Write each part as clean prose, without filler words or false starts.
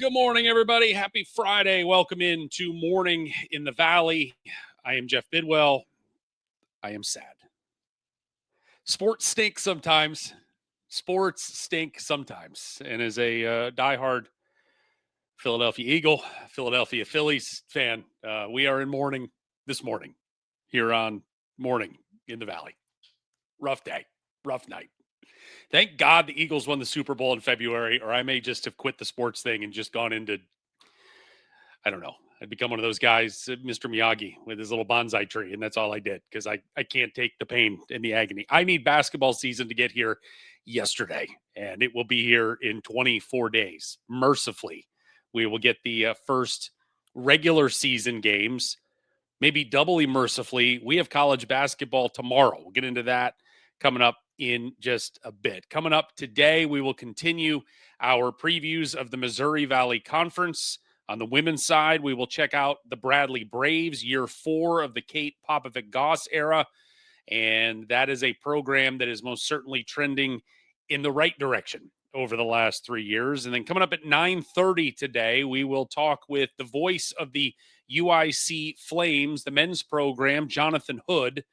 Good morning, everybody. Happy Friday. Welcome into Morning in the Valley. I am Jeff Bidwell. I am sad. Sports stink sometimes. Sports stink sometimes. And as a diehard Philadelphia Eagle, Philadelphia Phillies fan, we are in mourning this morning here on Morning in the Valley. Rough day, rough night. Thank God the Eagles won the Super Bowl in February, or I may just have quit the sports thing and just gone into, I don't know. I'd become one of those guys, Mr. Miyagi, with his little bonsai tree, and that's all I did because I can't take the pain and the agony. I need basketball season to get here yesterday, and it will be here in 24 days. Mercifully, we will get the first regular season games, maybe doubly mercifully. We have college basketball tomorrow. We'll get into that coming up in just a bit. Coming up today, we will continue our previews of the Missouri Valley Conference. On the women's side, we will check out the Bradley Braves, year 4 of the Kate Popovic-Goss era. And that is a program that is most certainly trending in the right direction over the last 3 years. And then coming up at 9:30 today, we will talk with the voice of the UIC Flames, the men's program, Jonathan Hood,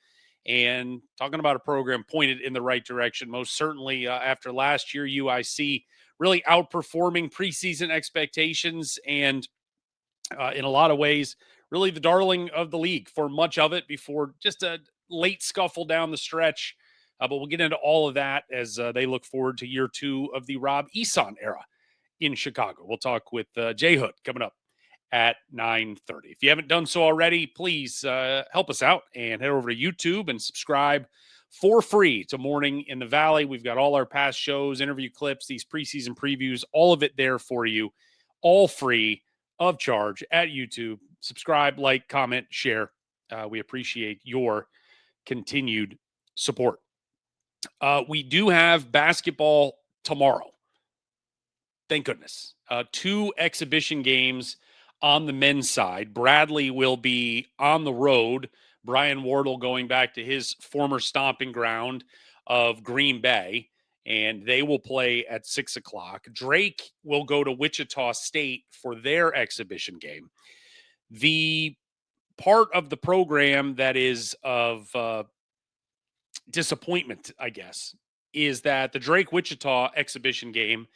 and talking about a program pointed in the right direction. Most certainly after last year, UIC really outperforming preseason expectations and in a lot of ways, really the darling of the league for much of it before just a late scuffle down the stretch. But we'll get into all of that as they look forward to year 2 of the Rob Eson era in Chicago. We'll talk with Jay Hood coming up at 9:30. If you haven't done so already, please help us out and head over to YouTube and subscribe for free to Morning in the Valley. We've got all our past shows, interview clips, these preseason previews, all of it there for you, all free of charge at YouTube. Subscribe, like, comment, share. We appreciate your continued support. We do have basketball tomorrow. Thank goodness. 2 exhibition games on the men's side. Bradley will be on the road. Brian Wardle going back to his former stomping ground of Green Bay, and they will play at 6 o'clock. Drake will go to Wichita State for their exhibition game. The part of the program that is of disappointment, I guess, is that the Drake-Wichita exhibition game,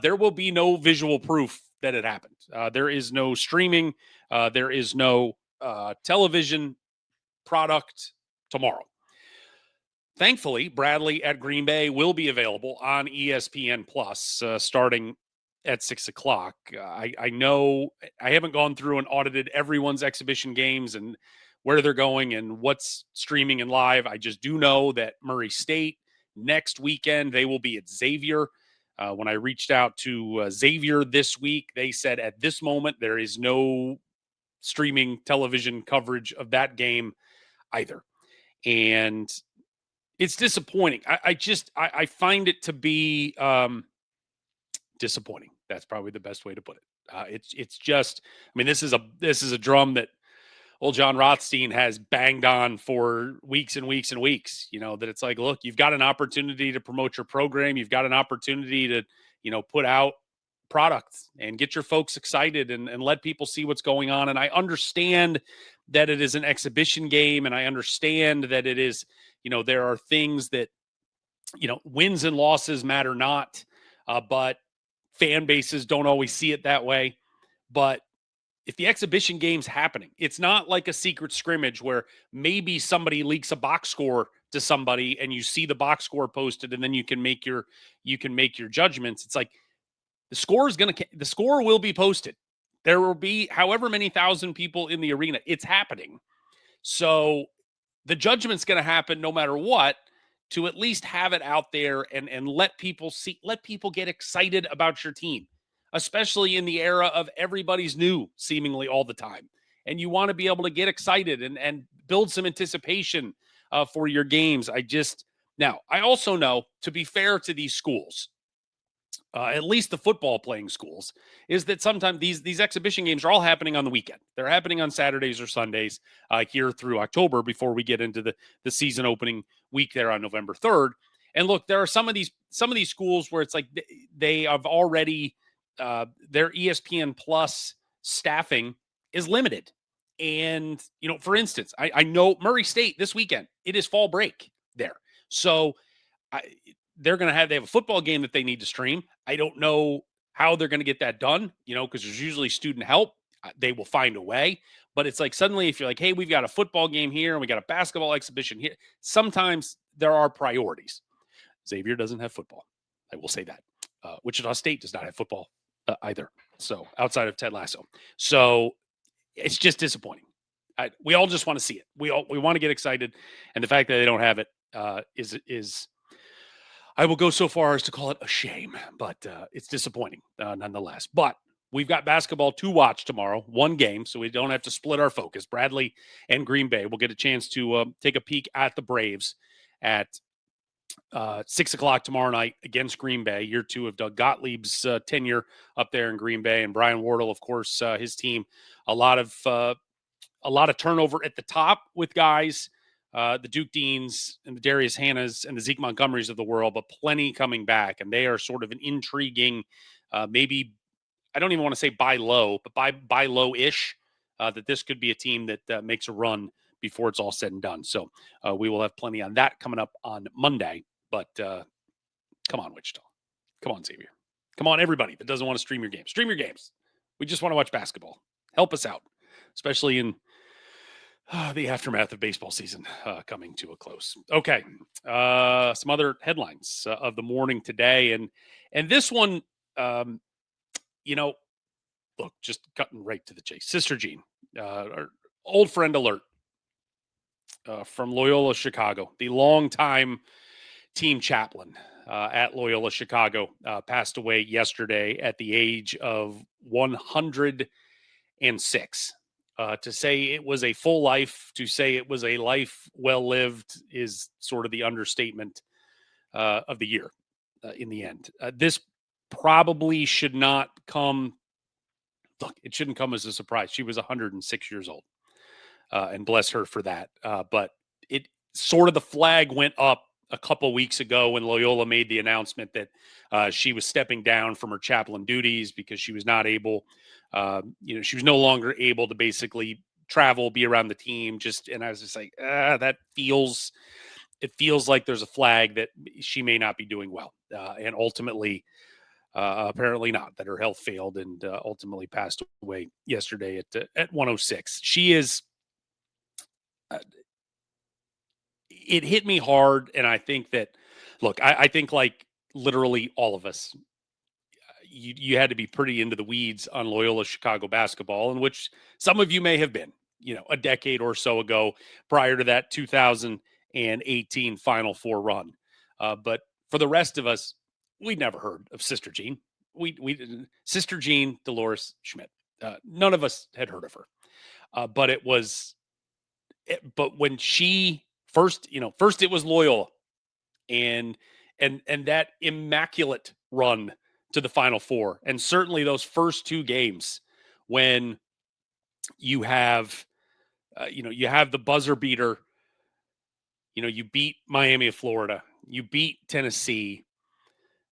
there will be no visual proof that it happened. There is no streaming. There is no television product tomorrow. Thankfully, Bradley at Green Bay will be available on ESPN Plus starting at 6 o'clock. I know I haven't gone through and audited everyone's exhibition games and where they're going and what's streaming and live. I just do know that Murray State next weekend, they will be at Xavier. When I reached out to Xavier this week, they said at this moment there is no streaming television coverage of that game either. And it's disappointing. I find it to be disappointing. That's probably the best way to put it. It's just, I mean, this is a drum that old John Rothstein has banged on for weeks and weeks and weeks, that it's like, look, you've got an opportunity to promote your program. You've got an opportunity to, put out products and get your folks excited and let people see what's going on. And I understand that it is an exhibition game. And I understand that it is, there are things that, wins and losses matter not, but fan bases don't always see it that way. But if the exhibition game's happening, it's not like a secret scrimmage where maybe somebody leaks a box score to somebody and you see the box score posted and then you can make your judgments. It's like the score will be posted. There will be however many thousand people in the arena. It's happening. So the judgment's going to happen no matter what, to at least have it out there and let people get excited about your team, especially in the era of everybody's new seemingly all the time. And you want to be able to get excited and build some anticipation for your games. Now, I also know, to be fair to these schools, at least the football playing schools, is that sometimes these exhibition games are all happening on the weekend. They're happening on Saturdays or Sundays here through October before we get into the season opening week there on November 3rd. And look, there are some of these schools where it's like they have already their ESPN Plus staffing is limited. And, for instance, I know Murray State this weekend, it is fall break there. So I, they have a football game that they need to stream. I don't know how they're going to get that done, because there's usually student help. They will find a way. But it's like suddenly if you're like, hey, we've got a football game here and we got a basketball exhibition here, sometimes there are priorities. Xavier doesn't have football. I will say that. Wichita State does not have football either. So outside of Ted Lasso. So it's just disappointing. We all just want to see it. We want to get excited. And the fact that they don't have it is I will go so far as to call it a shame, but it's disappointing nonetheless. But we've got basketball to watch tomorrow, one game, so we don't have to split our focus. Bradley and Green Bay will get a chance to take a peek at the Braves at 6 o'clock tomorrow night against Green Bay, year 2 of Doug Gottlieb's tenure up there in Green Bay. And Brian Wardle, of course, his team, a lot of turnover at the top with guys. The Duke Deans and the Darius Hannahs and the Zeke Montgomerys of the world, but plenty coming back. And they are sort of an intriguing, maybe, I don't even want to say buy low, but buy low-ish, that this could be a team that makes a run before it's all said and done. So we will have plenty on that coming up on Monday. But come on, Wichita. Come on, Xavier. Come on, everybody that doesn't want to stream your games. Stream your games. We just want to watch basketball. Help us out, especially in the aftermath of baseball season coming to a close. Okay, some other headlines of the morning today, and this one, look, just cutting right to the chase. Sister Jean, our old friend alert from Loyola Chicago, the longtime team chaplain at Loyola Chicago, passed away yesterday at the age of 106. To say it was a full life, to say it was a life well lived is sort of the understatement of the year in the end. This probably should not come. Look, it shouldn't come as a surprise. She was 106 years old, and bless her for that. But it sort of the flag went up a couple weeks ago when Loyola made the announcement that she was stepping down from her chaplain duties because she was not able. She was no longer able to basically travel, be around the team. And I was just like, it feels like there's a flag that she may not be doing well. And ultimately, apparently not, that her health failed and ultimately passed away yesterday at 106. She is, it hit me hard. And I think that, look, I think like literally all of us, you had to be pretty into the weeds on Loyola Chicago basketball, in which some of you may have been, a decade or so ago prior to that 2018 Final Four run. But for the rest of us, we never heard of Sister Jean. We Sister Jean Dolores Schmidt. None of us had heard of her. But when she first it was Loyola and that immaculate run to the Final Four. And certainly those first 2 games when you have, you have the buzzer beater, you beat Miami of Florida, you beat Tennessee,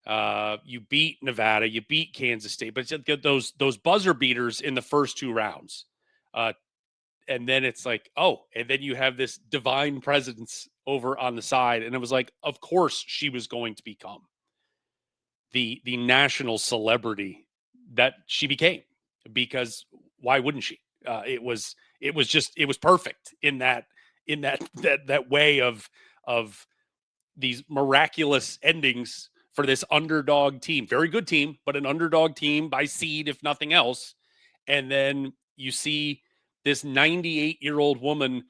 you beat Nevada, you beat Kansas State, but those buzzer beaters in the first 2 rounds. And then it's like, and then you have this divine presence over on the side. And it was like, of course she was going to become the national celebrity that she became, because why wouldn't she? It was perfect in that way of these miraculous endings for this underdog team, very good team, but an underdog team by seed, if nothing else. And then you see this 98-year-old woman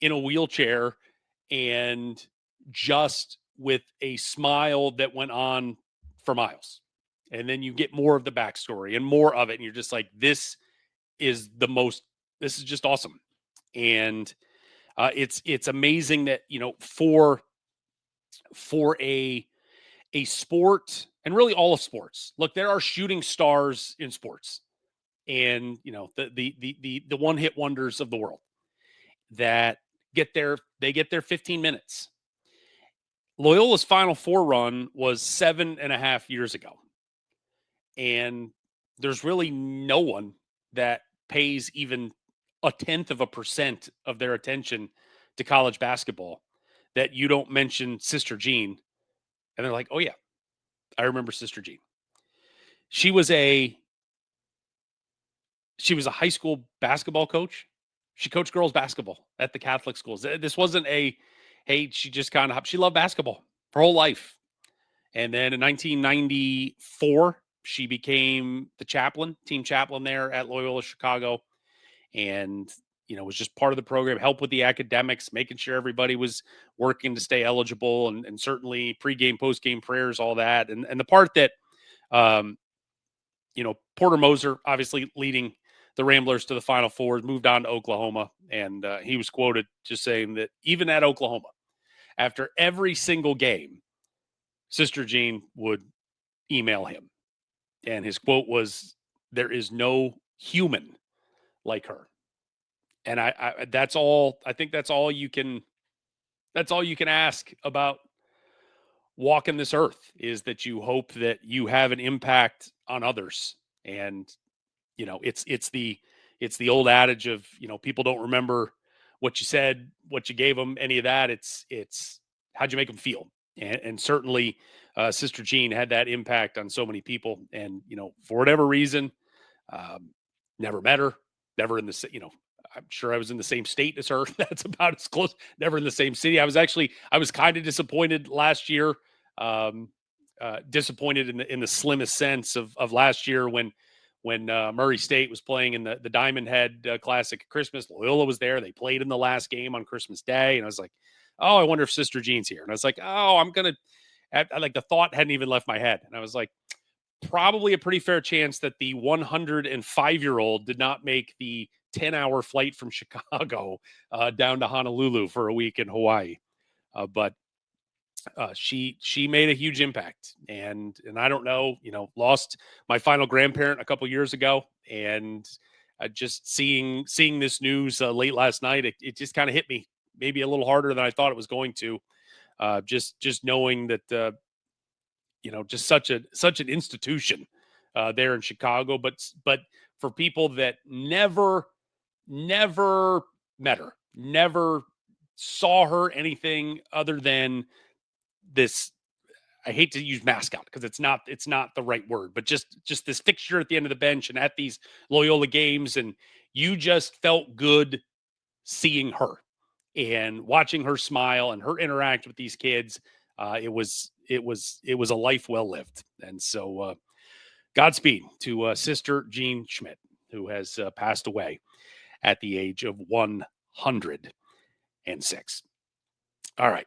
in a wheelchair and just with a smile that went on for miles. And then you get more of the backstory and more of it. And you're just like, this is just awesome. And it's amazing that, for a sport, and really all of sports, look, there are shooting stars in sports, and, the one hit wonders of the world that get their 15 minutes. Loyola's Final Four run was 7.5 years ago. And there's really no one that pays even a tenth of a percent of their attention to college basketball that you don't mention Sister Jean. And they're like, oh, yeah, I remember Sister Jean. She was a high school basketball coach. She coached girls basketball at the Catholic schools. This wasn't hey, she just kind of, she loved basketball her whole life. And then in 1994, she became the team chaplain there at Loyola Chicago. And, was just part of the program, help with the academics, making sure everybody was working to stay eligible, and certainly pregame, postgame prayers, all that. And the part that, um, Porter Moser, obviously leading the Ramblers to the Final Four, moved on to Oklahoma. And he was quoted just saying that even at Oklahoma, after every single game, Sister Jean would email him. And his quote was, "There is no human like her." And that's all, I think that's all you can ask about walking this earth, is that you hope that you have an impact on others. And it's the old adage of, people don't remember what you said, what you gave them, any of that. It's how'd you make them feel. And certainly Sister Jean had that impact on so many people. And for whatever reason, um, never met her, never in the I'm sure I was in the same state as her. That's about as close. Never in the same city. I was kind of disappointed last year. Um, Disappointed in the slimmest sense of last year when Murray State was playing in the Diamond Head Classic at Christmas. Loyola was there. They played in the last game on Christmas Day, and I was like, oh, I wonder if Sister Jean's here. And I was like, oh, like the thought hadn't even left my head, and I was like, probably a pretty fair chance that the 105-year-old did not make the 10-hour flight from Chicago down to Honolulu for a week in Hawaii. But she made a huge impact, and I don't know, lost my final grandparent a couple years ago, and just seeing this news late last night, it just kind of hit me maybe a little harder than I thought it was going to. Just knowing that just such an institution there in Chicago, but for people that never met her, never saw her anything other than this. I hate to use mascot because it's not the right word, but just this fixture at the end of the bench and at these Loyola games, and you just felt good seeing her and watching her smile and her interact with these kids. It was a life well lived. And so Godspeed to Sister Jean Schmidt, who has passed away at the age of 106. All right.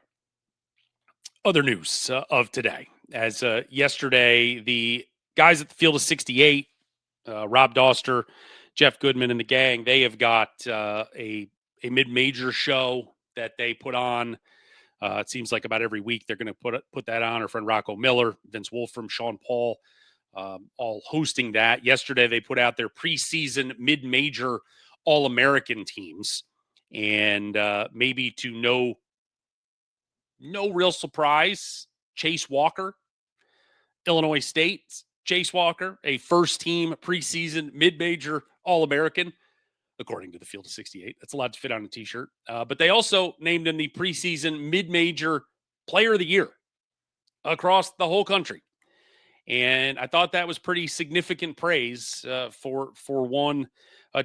Other news of today. As yesterday, the guys at the Field of 68, Rob Doster, Jeff Goodman, and the gang, they have got a mid-major show that they put on. It seems like about every week they're going to put that on. Our friend Rocco Miller, Vince Wolfram, Sean Paul, all hosting that. Yesterday, they put out their preseason mid-major All-American teams. And maybe to no real surprise, Chase Walker, Illinois State. Chase Walker, a first-team preseason mid-major All-American, according to the Field of 68. That's allowed to fit on a T-shirt. But they also named him the preseason mid-major Player of the Year across the whole country. And I thought that was pretty significant praise for one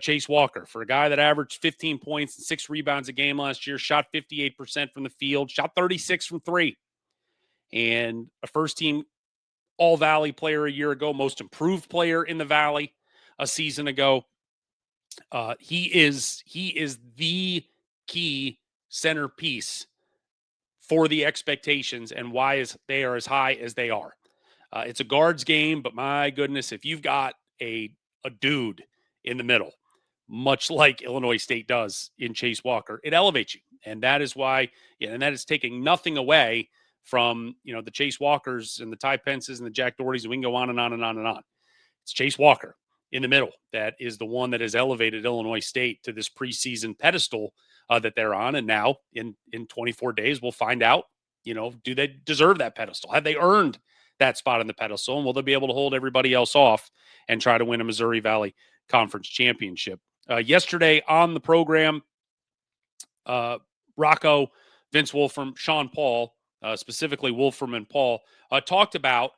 Chase Walker, for a guy that averaged 15 points and 6 rebounds a game last year, shot 58% from the field, shot 36 from three, and a first-team All-Valley player a year ago, most improved player in the Valley a season ago. He is the key centerpiece for the expectations and why they are as high as they are. It's a guards game, but my goodness, if you've got a dude in the middle, much like Illinois State does in Chase Walker, it elevates you. And that is why, and that is taking nothing away from, the Chase Walkers and the Ty Pences and the Jack Dohertys, and we can go on and on and on and on. It's Chase Walker in the middle that is the one that has elevated Illinois State to this preseason pedestal that they're on. And now in 24 days, we'll find out, do they deserve that pedestal? Have they earned that spot on the pedestal, and will they be able to hold everybody else off and try to win a Missouri Valley Conference championship? Yesterday on the program, Rocco, Vince Wolfram, Sean Paul, specifically Wolfram and Paul, talked about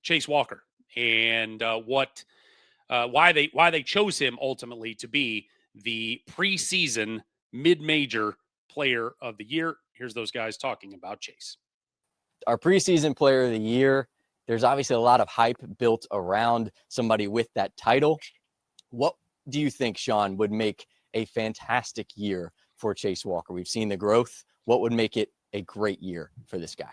Chase Walker and why they chose him ultimately to be the preseason mid-major player of the year. Here's those guys talking about Chase. Our preseason player of the year, there's obviously a lot of hype built around somebody with that title. What do you think, Sean, would make a fantastic year for Chase Walker? We've seen the growth. What would make it a great year for this guy?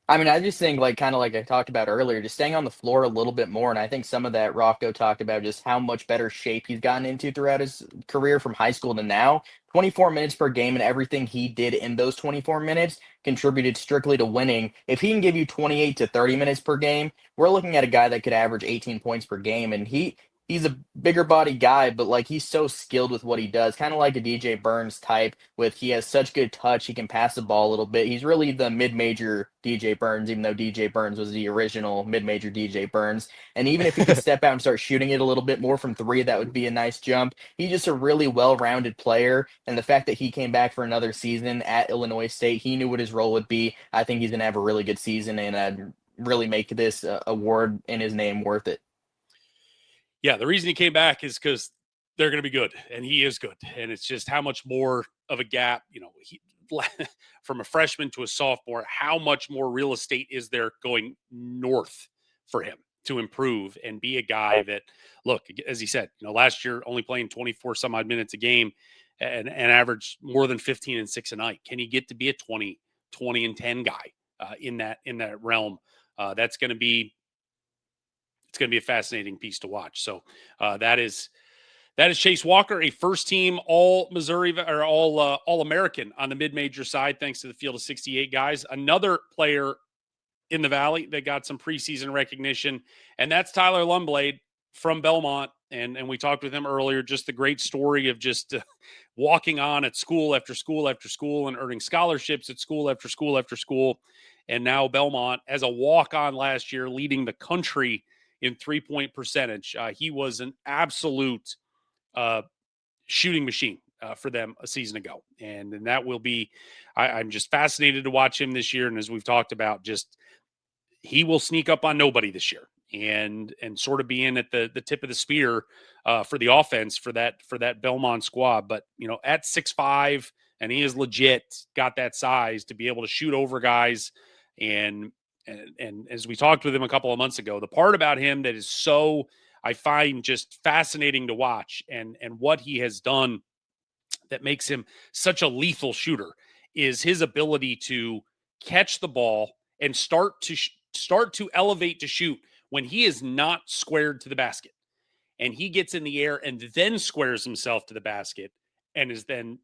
I mean, I just think, kind of like I talked about earlier, just staying on the floor a little bit more. And I think some of that Rocco talked about just how much better shape he's gotten into throughout his career from high school to now. 24 minutes per game, and everything he did in those 24 minutes contributed strictly to winning. If he can give you 28 to 30 minutes per game, we're looking at a guy that could average 18 points per game. And he's a bigger body guy, but he's so skilled with what he does, kind of like a DJ Burns type. He has such good touch, he can pass the ball a little bit. He's really the mid-major DJ Burns, even though DJ Burns was the original mid-major DJ Burns. And even if he could step out and start shooting it a little bit more from three, that would be a nice jump. He's just a really well-rounded player, and the fact that he came back for another season at Illinois State, he knew what his role would be. I think he's going to have a really good season and really make this award in his name worth it. Yeah, the reason he came back is because they're going to be good, and he is good. And it's just how much more of a gap, from a freshman to a sophomore, how much more real estate is there going north for him to improve and be a guy that, look, as he said, last year only playing 24 some odd minutes a game and averaged more than 15 and 6 a night. Can he get to be a 20 and 10 guy in that realm? That's going to be a fascinating piece to watch. So that is Chase Walker, a first-team All-Missouri or All-American on the mid-major side, thanks to the field of 68 guys. Another player in the Valley that got some preseason recognition, and that's Tyler Lundblade from Belmont. And we talked with him earlier, just the great story of just walking on at school after school after school and earning scholarships at school after school after school. And now Belmont, as a walk-on last year, leading the country in three-point percentage. He was an absolute shooting machine for them a season ago. And that will be, I'm just fascinated to watch him this year. And as we've talked about, he will sneak up on nobody this year and sort of be in at the tip of the spear for the offense for that Belmont squad. But, at 6'5", and he is legit got that size to be able to shoot over guys. And as we talked with him a couple of months ago, the part about him that is so, I find just fascinating to watch and what he has done that makes him such a lethal shooter is his ability to catch the ball and start to elevate to shoot when he is not squared to the basket. And he gets in the air and then squares himself to the basket and is then,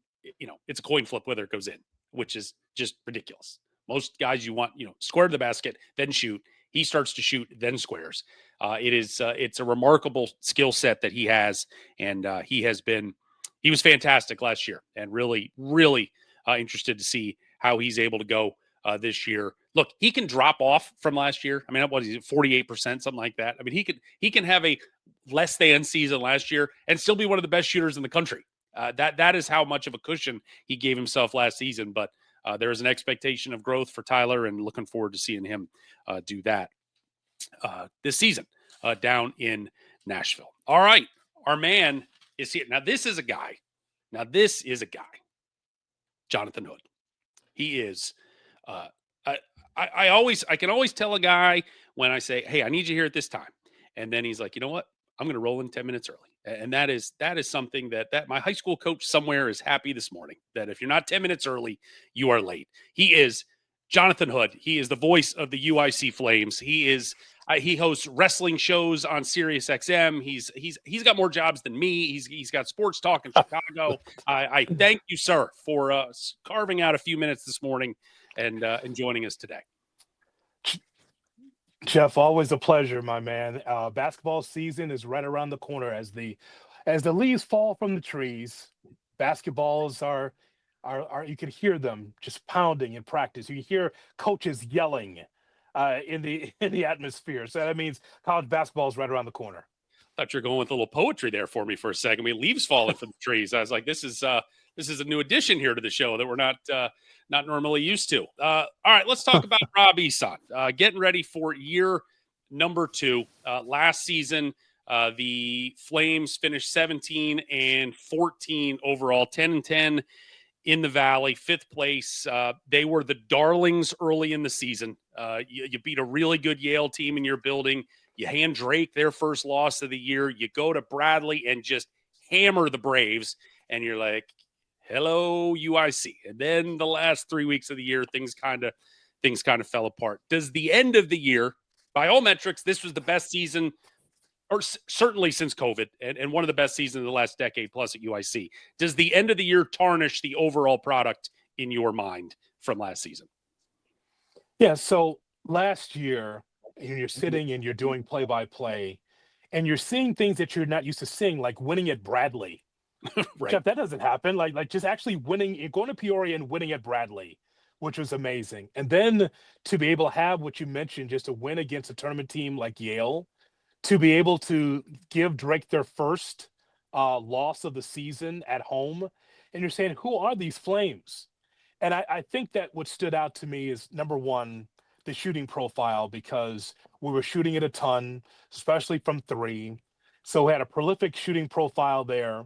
it's a coin flip whether it goes in, which is just ridiculous. Most guys you want, square to the basket, then shoot. He starts to shoot, then squares. It's a remarkable skill set that he has, and he was fantastic last year, and really, really interested to see how he's able to go this year. Look, he can drop off from last year. I mean, what is it, 48%, something like that. I mean, he can have a less than season last year and still be one of the best shooters in the country. That is how much of a cushion he gave himself last season, but. There is an expectation of growth for Tyler, and looking forward to seeing him do that this season down in Nashville. All right, our man is here. Now, this is a guy. Jonathan Hood. He is. I can always tell a guy when I say, "Hey, I need you here at this time," and then he's like, "You know what? I'm going to roll in 10 minutes early." And that is something that my high school coach somewhere is happy this morning, that if you're not 10 minutes early, you are late. He is Jonathan Hood. He is the voice of the UIC Flames. He hosts wrestling shows on Sirius XM. He's got more jobs than me. He's got sports talk in Chicago. I thank you, sir, for carving out a few minutes this morning and joining us today. Jeff, always a pleasure, my man. Basketball season is right around the corner as the leaves fall from the trees. Basketballs are are you can hear them just pounding in practice. You can hear coaches yelling in the in the atmosphere. So that means college basketball is right around the corner. Thought you were going with a little poetry there for me for a second. I mean, leaves falling from the trees. I was like, this is a new addition here to the show that we're not normally used to. All right, let's talk about Rob Eson. Getting ready for year number 2. Last season, the Flames finished 17-14 overall, 10-10 in the Valley, 5th place. They were the darlings early in the season. You beat a really good Yale team in your building. You hand Drake their first loss of the year. You go to Bradley and just hammer the Braves, and you're like, hello, UIC. And then the last 3 weeks of the year, things kind of fell apart. Does the end of the year, by all metrics, this was the best season, or certainly since COVID, and one of the best seasons of the last decade plus at UIC. Does the end of the year tarnish the overall product in your mind from last season? Yeah. So last year, you're sitting and you're doing play-by-play, and you're seeing things that you're not used to seeing, like winning at Bradley. Right. Jeff, that doesn't happen. Like just actually winning, going to Peoria and winning at Bradley, which was amazing. And then to be able to have what you mentioned, just a win against a tournament team like Yale, to be able to give Drake their first loss of the season at home. And you're saying, who are these Flames? And I think that what stood out to me is, number one, the shooting profile, because we were shooting it a ton, especially from 3. So we had a prolific shooting profile there.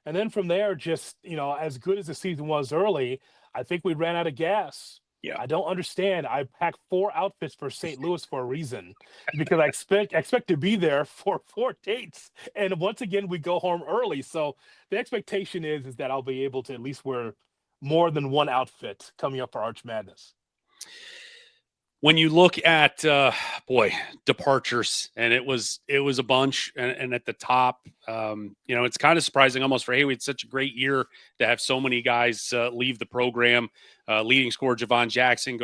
And then from there, just, as good as the season was early, I think we ran out of gas. Yeah. I don't understand. I packed 4 outfits for St. Louis for a reason, because I expect to be there for 4 dates. And once again, we go home early. So the expectation is that I'll be able to at least wear more than one outfit coming up for Arch Madness. When you look at departures, and it was a bunch, and at the top, it's kind of surprising almost for, hey, we had such a great year to have so many guys leave the program. Leading scorer Javon Jackson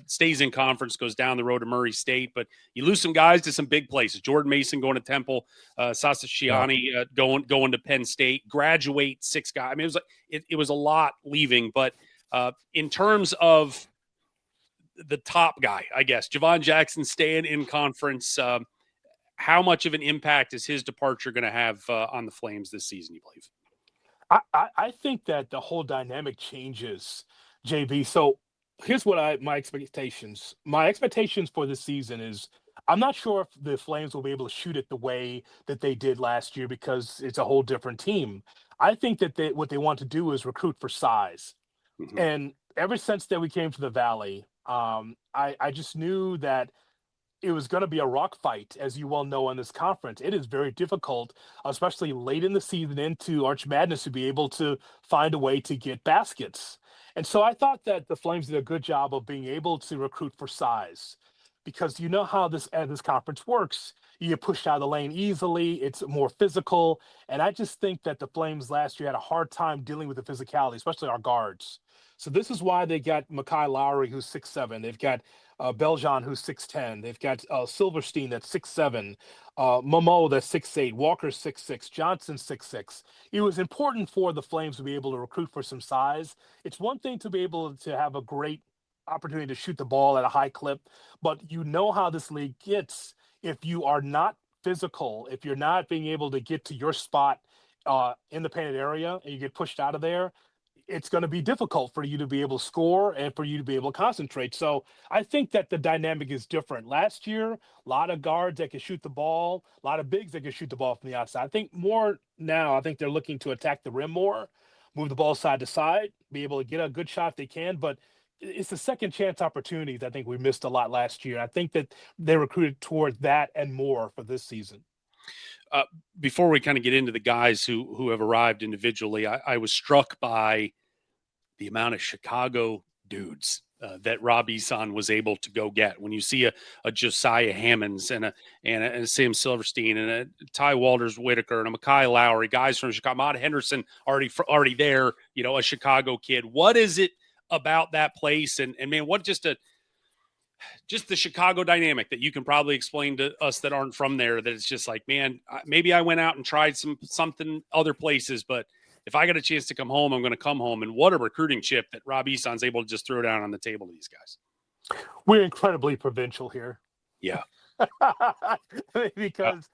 stays in conference, goes down the road to Murray State, but you lose some guys to some big places. Jordan Mason going to Temple, Sasa Shiani going to Penn State, graduate 6 guys. I mean, it was a lot leaving, but in terms of the top guy, I guess, Javon Jackson staying in conference, how much of an impact is his departure going to have on the Flames this season, you believe? I think that the whole dynamic changes, JB. So here's what my expectations. My expectations for this season is, I'm not sure if the Flames will be able to shoot it the way that they did last year, because it's a whole different team. I think that what they want to do is recruit for size. Mm-hmm. And ever since that we came to the Valley, I just knew that it was going to be a rock fight, as you well know, in this conference. It is very difficult, especially late in the season into Arch Madness, to be able to find a way to get baskets. And so I thought that the Flames did a good job of being able to recruit for size, because you know how this conference works. You get pushed out of the lane easily. It's more physical. And I just think that the Flames last year had a hard time dealing with the physicality, especially our guards. So this is why they got Makai Lowry, who's 6'7". They've got Beljean, who's 6'10". They've got Silverstein, that's 6'7". Momo, that's 6'8". Walker, 6'6". Johnson, 6'6". It was important for the Flames to be able to recruit for some size. It's one thing to be able to have a great opportunity to shoot the ball at a high clip, but you know how this league gets. If you are not physical, if you're not being able to get to your spot in the painted area, and you get pushed out of there, it's going to be difficult for you to be able to score and for you to be able to concentrate. So I think that the dynamic is different. Last year, a lot of guards that could shoot the ball, a lot of bigs that could shoot the ball from the outside. I think more now, I think they're looking to attack the rim more, move the ball side to side, be able to get a good shot if they can. But it's the second chance opportunities I think we missed a lot last year. I think that they recruited towards that and more for this season. Before we kind of get into the guys who have arrived individually, I was struck by the amount of Chicago dudes that Rob Eson was able to go get. When you see a Josiah Hammonds and a Sam Silverstein and a Ty Walters Whitaker and a Makai Lowry, guys from Chicago, Ahmad Henderson already there, a Chicago kid. What is it about that place? And man, what just the Chicago dynamic that you can probably explain to us that aren't from there, that it's just like, man, maybe I went out and tried something other places, but if I got a chance to come home, I'm going to come home. And what a recruiting chip that Rob Eson's able to just throw down on the table to these guys. We're incredibly provincial here. Yeah. because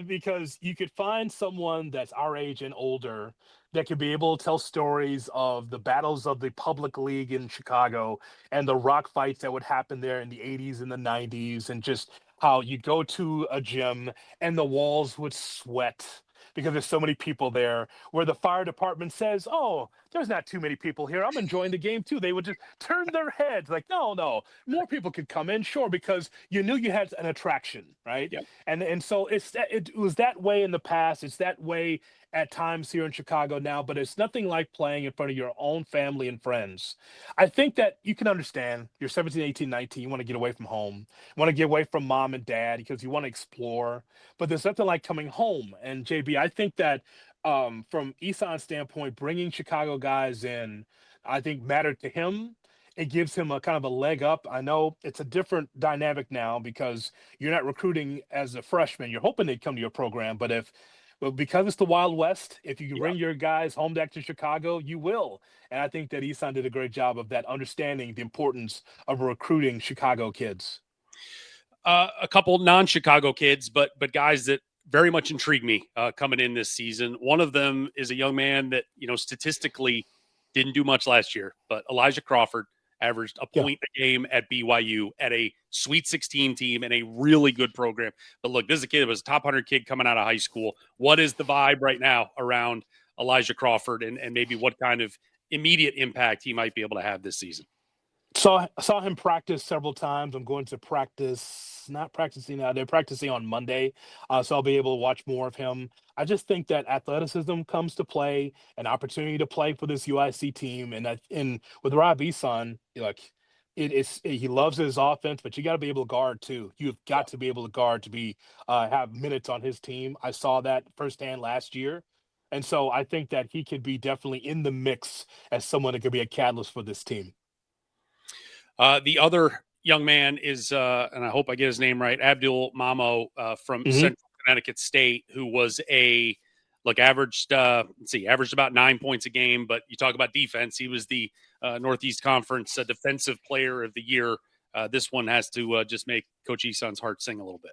because you could find someone that's our age and older that could be able to tell stories of the battles of the public league in Chicago and the rock fights that would happen there in the 80s and the 90s, and just how you go to a gym and the walls would sweat because there's so many people there, where the fire department says, oh, there's not too many people here, I'm enjoying the game too. They would just turn their heads like, no, more people could come in, sure, because you knew you had an attraction, right? Yep. And so it was that way in the past. It's that way at times here in Chicago now, but it's nothing like playing in front of your own family and friends. I think that you can understand you're 17, 18, 19, you want to get away from home, you want to get away from mom and dad because you want to explore, but there's nothing like coming home. And JB, I think that from Eson's standpoint, bringing Chicago guys in, I think mattered to him. It gives him a kind of a leg up. I know it's a different dynamic now because you're not recruiting as a freshman. You're hoping they'd come to your program, but because it's the Wild West, if you can bring your guys home back to Chicago, you will. And I think that Eson did a great job of that, understanding the importance of recruiting Chicago kids. A couple non-Chicago kids, but guys that very much intrigue me coming in this season. One of them is a young man that, statistically didn't do much last year, but Elijah Crawford averaged a point a game at BYU at a Sweet 16 team and a really good program. But look, this is a kid that was a top 100 kid coming out of high school. What is the vibe right now around Elijah Crawford, and maybe what kind of immediate impact he might be able to have this season? Saw him practice several times. I'm going to not practicing now. They're practicing on Monday, so I'll be able to watch more of him. I just think that athleticism comes to play, an opportunity to play for this UIC team, and with Rob Eson, look, he loves his offense, but you got to be able to guard too. You've got to be able to guard to be have minutes on his team. I saw that firsthand last year. And so I think that he could be definitely in the mix as someone that could be a catalyst for this team. The other young man is, and I hope I get his name right, Abdul Mamo from Central Connecticut State, who was averaged about 9 points a game. But you talk about defense, he was the Northeast Conference Defensive Player of the Year. This one has to just make Coach Eson's heart sing a little bit.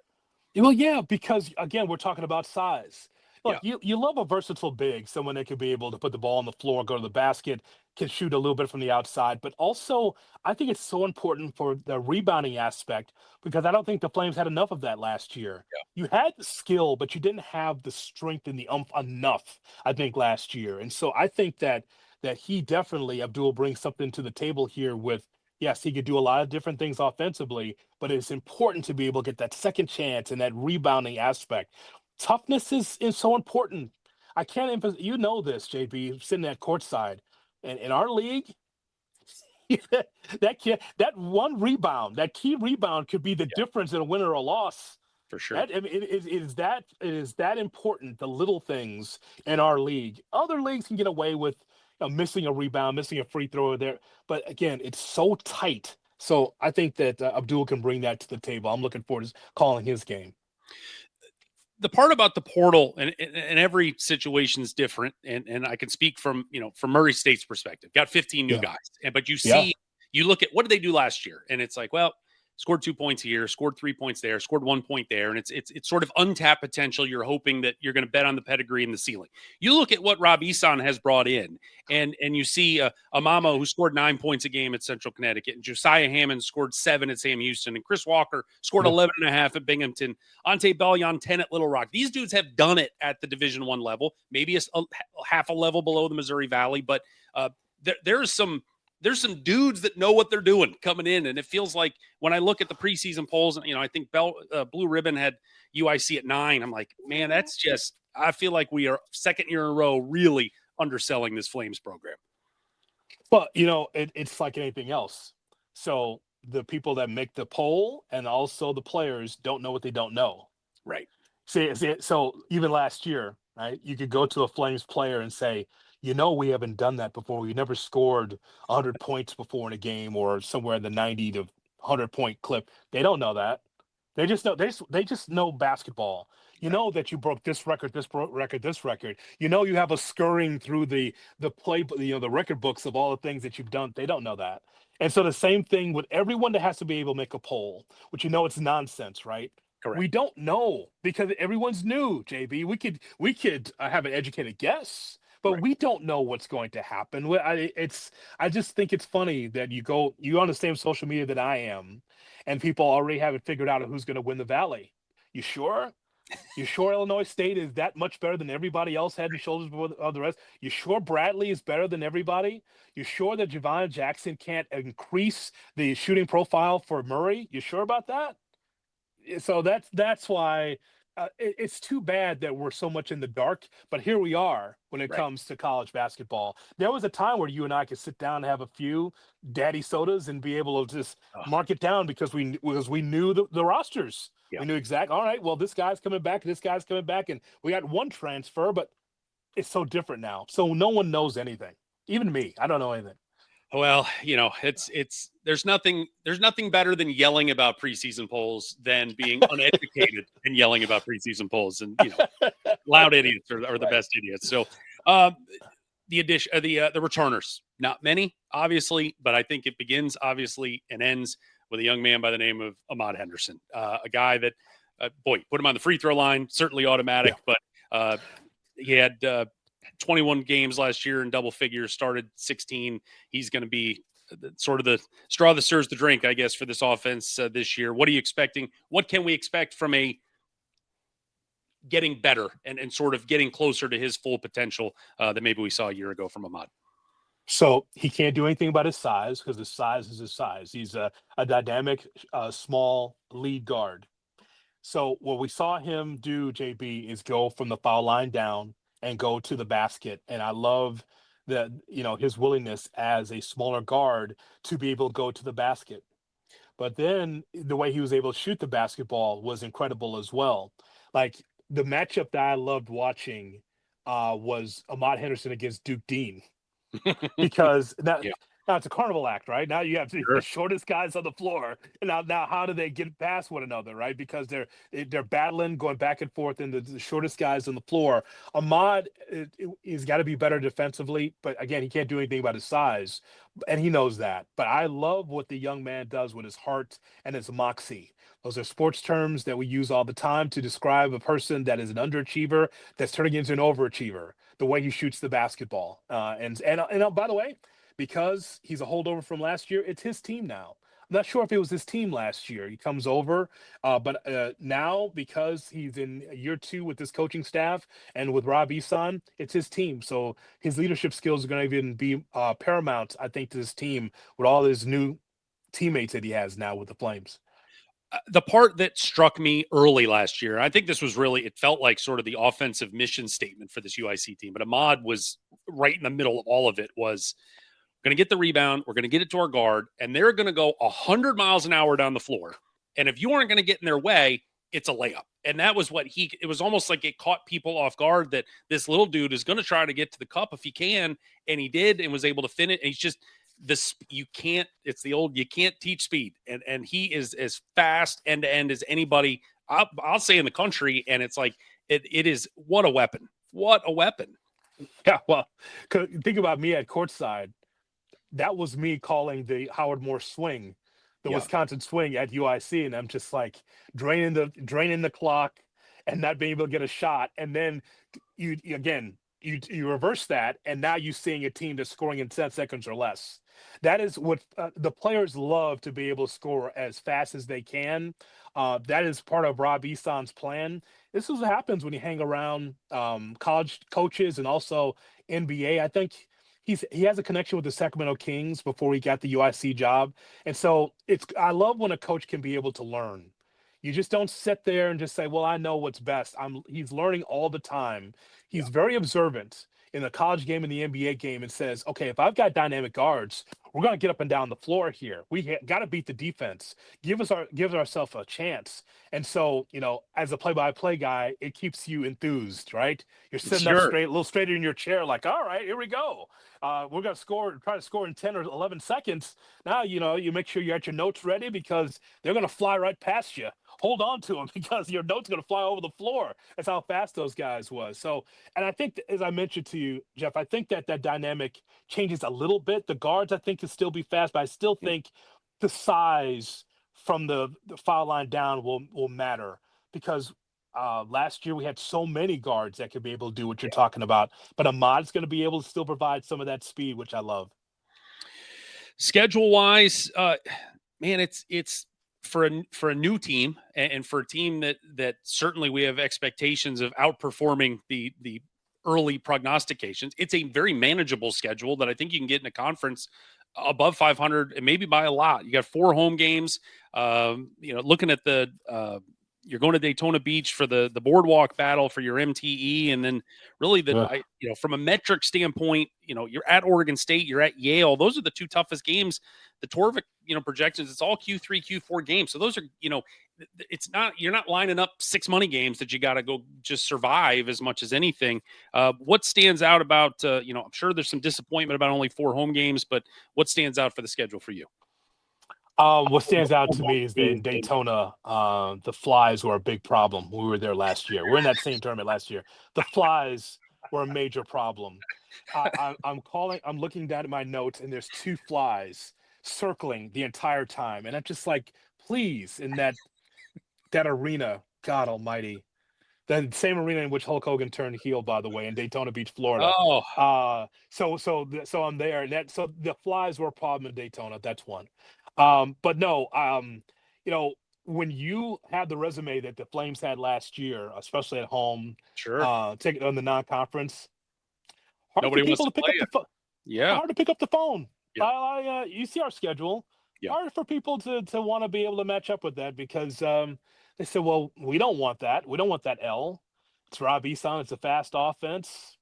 Well, yeah, because again, we're talking about size. Look, you love a versatile big, someone that could be able to put the ball on the floor, go to the basket, can shoot a little bit from the outside. But also, I think it's so important for the rebounding aspect, because I don't think the Flames had enough of that last year. Yeah. You had the skill, but you didn't have the strength and the oomph enough, I think, last year. And so I think that he definitely, Abdul, brings something to the table here with, yes, he could do a lot of different things offensively, but it's important to be able to get that second chance and that rebounding aspect. Toughness is so important. I can't emphasize, this, JB, sitting at courtside. And in our league, that one rebound, that key rebound could be the difference in a win or a loss. For sure. It is that important, the little things in our league. Other leagues can get away with missing a rebound, missing a free throw there. But again, it's so tight. So I think that Abdul can bring that to the table. I'm looking forward to calling his game. The part about the portal, and every situation is different, and I can speak from Murray State's perspective. Got 15 new guys, but you look at what did they do last year, and it's like, well, scored 2 points here, scored 3 points there, scored 1 point there, and it's sort of untapped potential. You're hoping that you're going to bet on the pedigree and the ceiling. You look at what Rob Eson has brought in, and you see a Mamo who scored 9 points a game at Central Connecticut, and Josiah Hammond scored 7 at Sam Houston, and Chris Walker scored 11.5 at Binghamton, Ante Bellion 10 at Little Rock. These dudes have done it at the Division I level, maybe a half a level below the Missouri Valley, but there's some dudes that know what they're doing coming in. And it feels like when I look at the preseason polls, I think Blue Ribbon had UIC at 9. I'm like, man, I feel like we are second year in a row really underselling this Flames program. But, it's like anything else. So the people that make the poll and also the players don't know what they don't know. Right. See, so even last year, right, you could go to a Flames player and say, we haven't done that before. We never scored 100 points before in a game or somewhere in the 90 to 100 point clip. They don't know that. They just know they just know basketball. You know that you broke this record, this record. You know you have a scurrying through the record books of all the things that you've done. They don't know that. And so the same thing with everyone that has to be able to make a poll, which it's nonsense, right? Correct. We don't know because everyone's new, JB. We could have an educated guess, but Right. we don't know what's going to happen. I just think it's funny that you're on the same social media that I am, and people already have it figured out who's going to win the Valley. You sure? You sure Illinois State is that much better than everybody else head and shoulders above the rest? You sure Bradley is better than everybody? You sure that Javon Jackson can't increase the shooting profile for Murray? You sure about that? So that's why it's too bad that we're so much in the dark. But here we are when it Right. comes to college basketball. There was a time where you and I could sit down and have a few daddy sodas and be able to just Oh, mark it down because we knew the rosters. yeah. We knew exactly. All right, well, this guy's coming back, this guy's coming back, and we got one transfer, but it's so different now. So no one knows anything. Even me, I don't know anything. Well, there's nothing better than yelling about preseason polls than being uneducated and yelling about preseason polls, and loud idiots are the Right. best idiots. So, the addition, the returners, not many, obviously, but I think it begins obviously and ends with a young man by the name of Ahmad Henderson, a guy that, put him on the free throw line, certainly automatic, Yeah. but he had 21 games last year in double figures, started 16. He's going to be sort of the straw that stirs the drink, I guess, for this offense this year. What are you expecting? What can we expect from a getting better and sort of getting closer to his full potential that maybe we saw a year ago from Ahmad? So he can't do anything about his size because his size is his size. He's a dynamic, small lead guard. So what we saw him do, JB, is go from the foul line down and go to the basket. And I love that, his willingness as a smaller guard to be able to go to the basket. But then the way he was able to shoot the basketball was incredible as well. Like the matchup that I loved watching was Ahmad Henderson against Duke Dean because Yeah, now it's a carnival act, right? Now you have the sure. shortest guys on the floor, and now how do they get past one another, right? Because they're battling, going back and forth, and the shortest guys on the floor. Ahmad, he's got to be better defensively, but again, he can't do anything about his size, and he knows that. But I love what the young man does with his heart and his moxie. Those are sports terms that we use all the time to describe a person that is an underachiever that's turning into an overachiever. The way he shoots the basketball, and by the way, because he's a holdover from last year, it's his team now. I'm not sure if it was his team last year. He comes over, but now because he's in year two with this coaching staff and with Rob Eson, it's his team. So his leadership skills are going to even be paramount, I think, to this team with all his new teammates that he has now with the Flames. The part that struck me early last year, I think this was really, it felt like sort of the offensive mission statement for this UIC team, but Ahmad was right in the middle of all of it. Was going to get the rebound, we're going to get it to our guard, and they're going to go 100 miles an hour down the floor. And if you aren't going to get in their way, it's a layup. And that was it was almost like it caught people off guard that this little dude is going to try to get to the cup if he can. And he did and was able to finish. And he's just you can't teach speed. And he is as fast end to end as anybody I'll say in the country. And it's like, it is, what a weapon. What a weapon. Yeah. Well, think about me at courtside. That was me calling the Howard Moore swing, the Wisconsin swing at UIC, and I'm just like draining the clock and not being able to get a shot. And then you reverse that, and now you're seeing a team that's scoring in 10 seconds or less. That is what the players love, to be able to score as fast as they can. That is part of Rob Eson's plan. This is what happens when you hang around college coaches and also NBA. I think he has a connection with the Sacramento Kings before he got the UIC job. And so I love when a coach can be able to learn. You just don't sit there and just say, well, I know what's best. He's learning all the time. He's very observant in the college game and the NBA game, and says, okay, if I've got dynamic guards, we're going to get up and down the floor here. We got to beat the defense. Give ourselves a chance. And so, as a play-by-play guy, it keeps you enthused, right? You're sitting up straight, a little straighter in your chair, like, all right, here we go. We're going to try to score in 10 or 11 seconds. Now, you make sure you got your notes ready, because they're going to fly right past you. hold on to them because your note's going to fly over the floor. That's how fast those guys was. So, and I think, as I mentioned to you, Jeff, I think that dynamic changes a little bit. The guards, I think, can still be fast, but I still think the size from the foul line down will matter because last year we had so many guards that could be able to do what you're talking about. But Ahmad's going to be able to still provide some of that speed, which I love. Schedule wise, man, it's for a new team and for a team that certainly we have expectations of outperforming the early prognostications. It's a very manageable schedule that I think you can get in a conference above 500 and maybe by a lot. You got 4 home games. Looking at the you're going to Daytona Beach for the boardwalk battle for your MTE, and then really from a metric standpoint, you're at Oregon State, you're at Yale. Those are the 2 toughest games. The Torvik, projections, it's all Q3, Q4 games. So those are, it's not, you're not lining up 6 money games that you got to go just survive as much as anything. What stands out about, I'm sure there's some disappointment about only 4 home games, but what stands out for the schedule for you? What stands out to me is that in Daytona, the flies were a big problem. We were there last year. We're in that same tournament last year. The flies were a major problem. I'm looking down at my notes, and there's 2 flies circling the entire time, and I'm just like, please, in that arena, God Almighty, the same arena in which Hulk Hogan turned heel, by the way, in Daytona Beach, Florida. Oh, so I'm there, and so the flies were a problem in Daytona. That's one. But no, when you have the resume that the Flames had last year, especially at home, sure. take on the non-conference, hard Nobody for people wants to to pick play up the phone. Yeah. Hard to pick up the phone. Yeah. You see our schedule. Yeah. Hard for people to want to be able to match up with that because they said, well, we don't want that. We don't want that L. It's Rob Eson. It's a fast offense.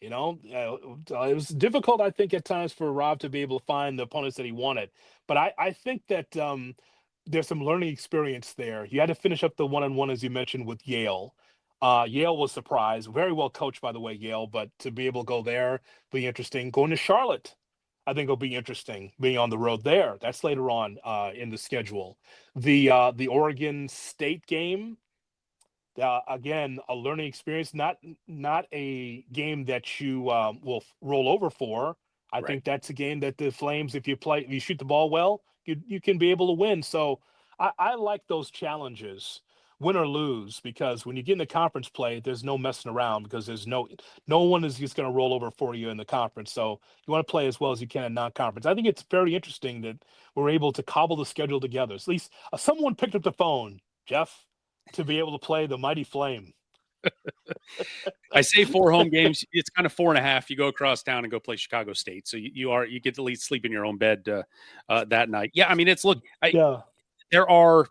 It was difficult, I think, at times for Rob to be able to find the opponents that he wanted. But I think that there's some learning experience there. You had to finish up the one-on-one, as you mentioned, with Yale. Yale was surprised. Very well coached, by the way, Yale. But to be able to go there, be interesting. Going to Charlotte, I think it'll be interesting being on the road there. That's later on in the schedule. The Oregon State game, again, a learning experience, not a game that you will roll over for. I think that's a game that the Flames, if you shoot the ball well, you can be able to win. So I like those challenges, win or lose, because when you get into conference play, there's no messing around because there's no one is just going to roll over for you in the conference. So you want to play as well as you can in non-conference. I think it's very interesting that we're able to cobble the schedule together. At least someone picked up the phone, Jeff, to be able to play the mighty Flame. I say 4 home games. It's kind of 4.5. You go across town and go play Chicago State. So you get to at least sleep in your own bed that night. Yeah. I mean, there are,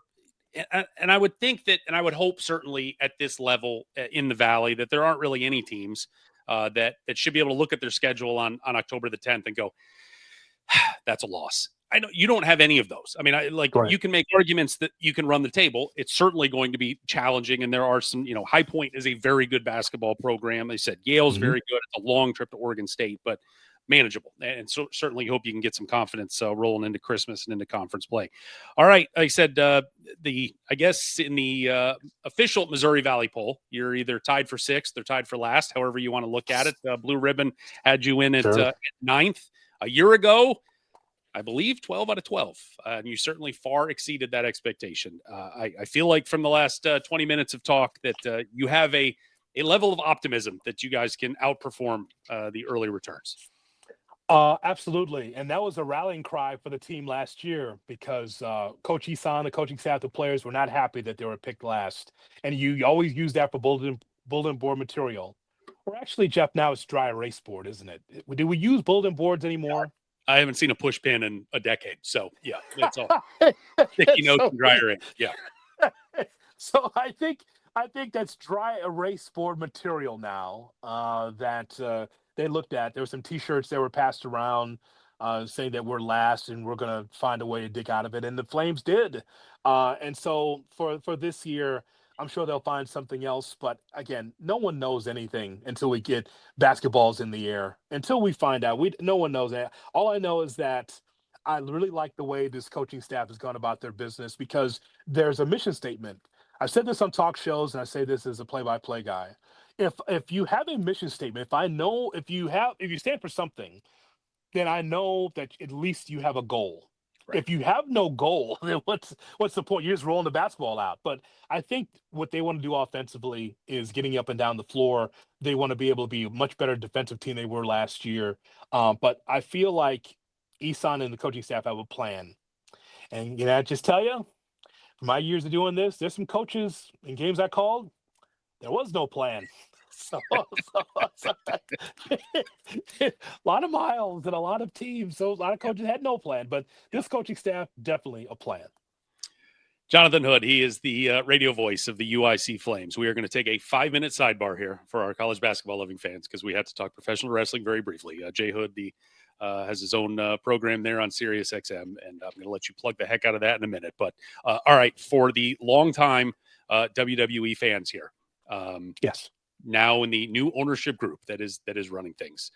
and I would think that, and I would hope certainly at this level in the Valley that there aren't really any teams that should be able to look at their schedule on October the 10th and go, that's a loss. I know you don't have any of those. I mean, you can make arguments that you can run the table. It's certainly going to be challenging. And there are some, High Point is a very good basketball program. They said Yale's very good. It's a long trip to Oregon State, but manageable. And so certainly hope you can get some confidence rolling into Christmas and into conference play. All right. Like I said, I guess in the official Missouri Valley poll, you're either tied for 6th or tied for last, however you want to look at it. Blue Ribbon had you in at 9th. A year ago, I believe 12 out of 12. And you certainly far exceeded that expectation. I feel like from the last 20 minutes of talk that you have a level of optimism that you guys can outperform the early returns. Absolutely. And that was a rallying cry for the team last year because Coach Eson, the coaching staff, the players were not happy that they were picked last. And you always use that for bulletin board material. Or actually, Jeff, now it's dry erase board, isn't it? Do we use bulletin boards anymore? I haven't seen a push pin in a decade. So, yeah, it's all sticky notes and dry erase. Yeah. So I think that's dry erase board material now that they looked at. There were some T-shirts that were passed around saying that we're last and we're going to find a way to dig out of it. And the Flames did. And so for this year, I'm sure they'll find something else. But again, no one knows anything until we get basketballs in the air. Until we find out, no one knows that. All I know is that I really like the way this coaching staff has gone about their business because there's a mission statement. I've said this on talk shows, and I say this as a play-by-play guy. If you have a mission statement, if I know if you stand for something, then I know that at least you have a goal. Right. If you have no goal, then what's the point? You're just rolling the basketball out. But I think what they want to do offensively is getting up and down the floor. They want to be able to be a much better defensive team they were last year. But I feel like Eson and the coaching staff have a plan. And I just tell you, for my years of doing this, there's some coaches in games I called, there was no plan. So a lot of miles and a lot of teams. So a lot of coaches had no plan, but this coaching staff definitely a plan. Jonathan Hood, he is the radio voice of the UIC Flames. We are going to take a 5-minute sidebar here for our college basketball loving fans because we have to talk professional wrestling very briefly. Jay Hood has his own program there on Sirius XM, and I'm going to let you plug the heck out of that in a minute. But all right, for the longtime WWE fans here, yes, now in the new ownership group that is running things,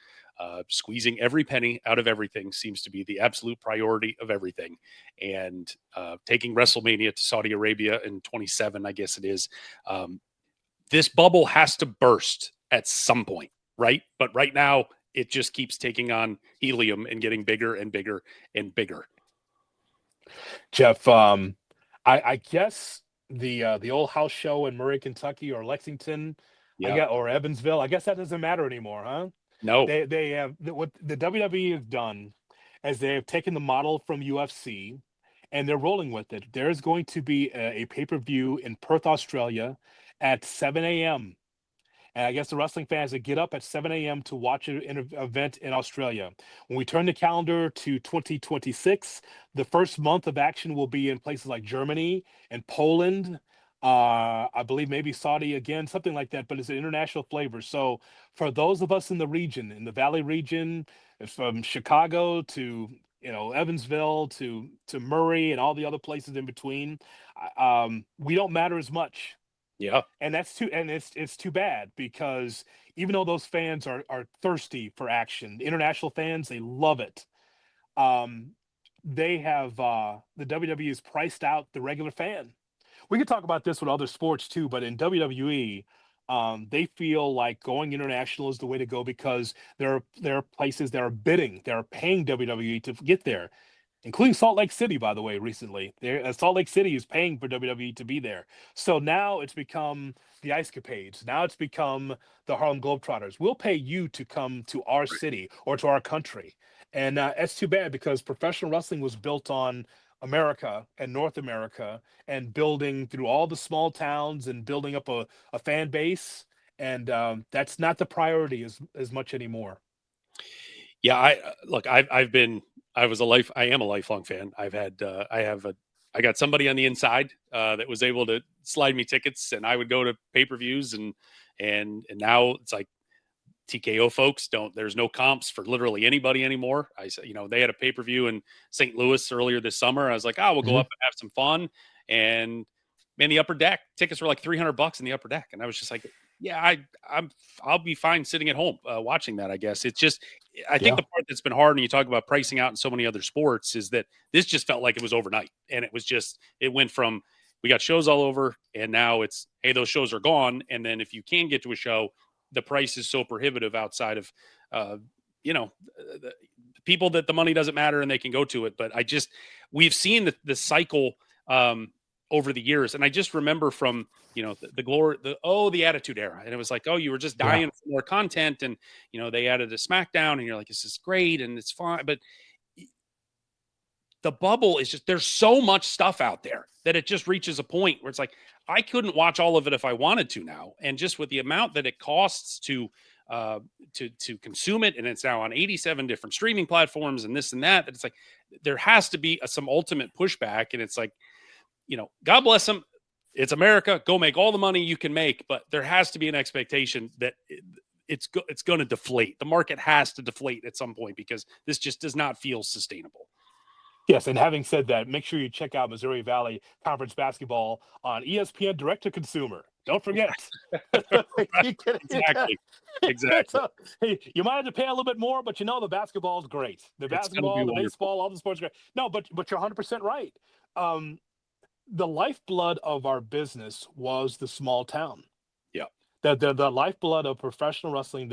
squeezing every penny out of everything seems to be the absolute priority of everything. And taking WrestleMania to Saudi Arabia in 27, I guess it is. This bubble has to burst at some point, right? But right now it just keeps taking on helium and getting bigger and bigger and bigger. Jeff, I guess the old house show in Murray, Kentucky or Lexington, or Evansville, I guess that doesn't matter anymore, huh? No. They have what the WWE has done as they have taken the model from UFC and they're rolling with it. There's going to be a pay-per-view in Perth, Australia at 7 a.m. And I guess the wrestling fans that get up at 7 a.m. to watch an event in Australia. When we turn the calendar to 2026, the first month of action will be in places like Germany and Poland. I believe maybe Saudi again, something like that, but it's an international flavor. So for those of us in the region, in the Valley region, from Chicago to Evansville to Murray and all the other places in between, we don't matter as much. Yeah. And it's too bad because even though those fans are thirsty for action, the international fans, they love it. They have the WWE has priced out the regular fan. We could talk about this with other sports too, but in WWE, they feel like going international is the way to go because there are places that are bidding, that are paying WWE to get there, including Salt Lake City, by the way, recently. Salt Lake City is paying for WWE to be there. So now it's become the Ice Capades. Now it's become the Harlem Globetrotters. We'll pay you to come to our city or to our country. And it's too bad because professional wrestling was built on America and North America and building through all the small towns and building up a fan base. And that's not the priority as much anymore. Yeah, I am a lifelong fan. I got somebody on the inside that was able to slide me tickets, and I would go to pay-per-views, and now it's like TKO folks there's no comps for literally anybody anymore. I said, they had a pay-per-view in St. Louis earlier this summer. I was like, we'll go up and have some fun. And man, the upper deck tickets were like $300 in the upper deck. And I was just like, yeah, I'll be fine sitting at home watching that. I guess it's just, I think the part that's been hard, and you talk about pricing out in so many other sports, is that this just felt like it was overnight. And it went from, we got shows all over, and now it's, hey, those shows are gone. And then if you can get to a show, the price is so prohibitive outside of, the people that the money doesn't matter and they can go to it. But we've seen the cycle over the years. And I just remember from, the Attitude Era. And it was like, you were just dying for more content. And, they added a SmackDown and you're like, this is great and it's fine. But the bubble is just, there's so much stuff out there that it just reaches a point where it's like, I couldn't watch all of it if I wanted to now. And just with the amount that it costs to consume it, and it's now on 87 different streaming platforms and this and that it's like, there has to be some ultimate pushback. And it's like, God bless them. It's America. Go make all the money you can make. But there has to be an expectation that it's going to deflate. The market has to deflate at some point because this just does not feel sustainable. Yes, and having said that, make sure you check out Missouri Valley Conference basketball on ESPN Direct to Consumer. Don't forget. Exactly. Exactly. So, hey, you might have to pay a little bit more, but the basketball is great. The It's going to be basketball, the wonderful. baseball, all the sports are great. No, but you're 100% right. Um, the lifeblood of our business was the small town. Yeah. The lifeblood of professional wrestling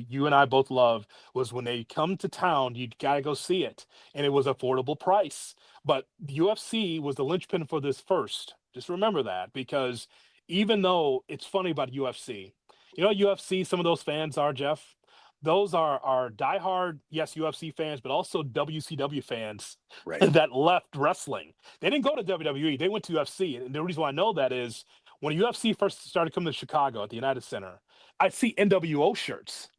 you and I both love was when they come to town, you gotta go see it, and it was affordable price. But the UFC was the linchpin for this first. Just remember that, because even though it's funny about UFC, UFC, some of those fans are, Jeff. Those are diehard, yes, UFC fans, but also WCW fans Right. that left wrestling. They didn't go to WWE; they went to UFC, and the reason why I know that is when UFC first started coming to Chicago at the United Center, I'd see NWO shirts.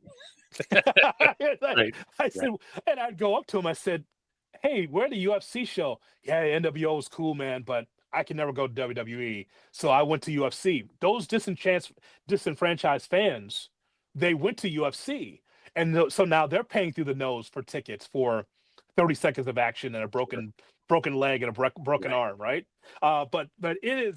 Right. I said, and I'd go up to him. I said, "Hey, we're at the UFC show. Yeah, NWO is cool, man, but I can never go to WWE." So I went to UFC. Those disenfranchised fans, they went to UFC, and so now they're paying through the nose for tickets for 30 seconds of action and a broken leg and a broken Right. arm, right? But it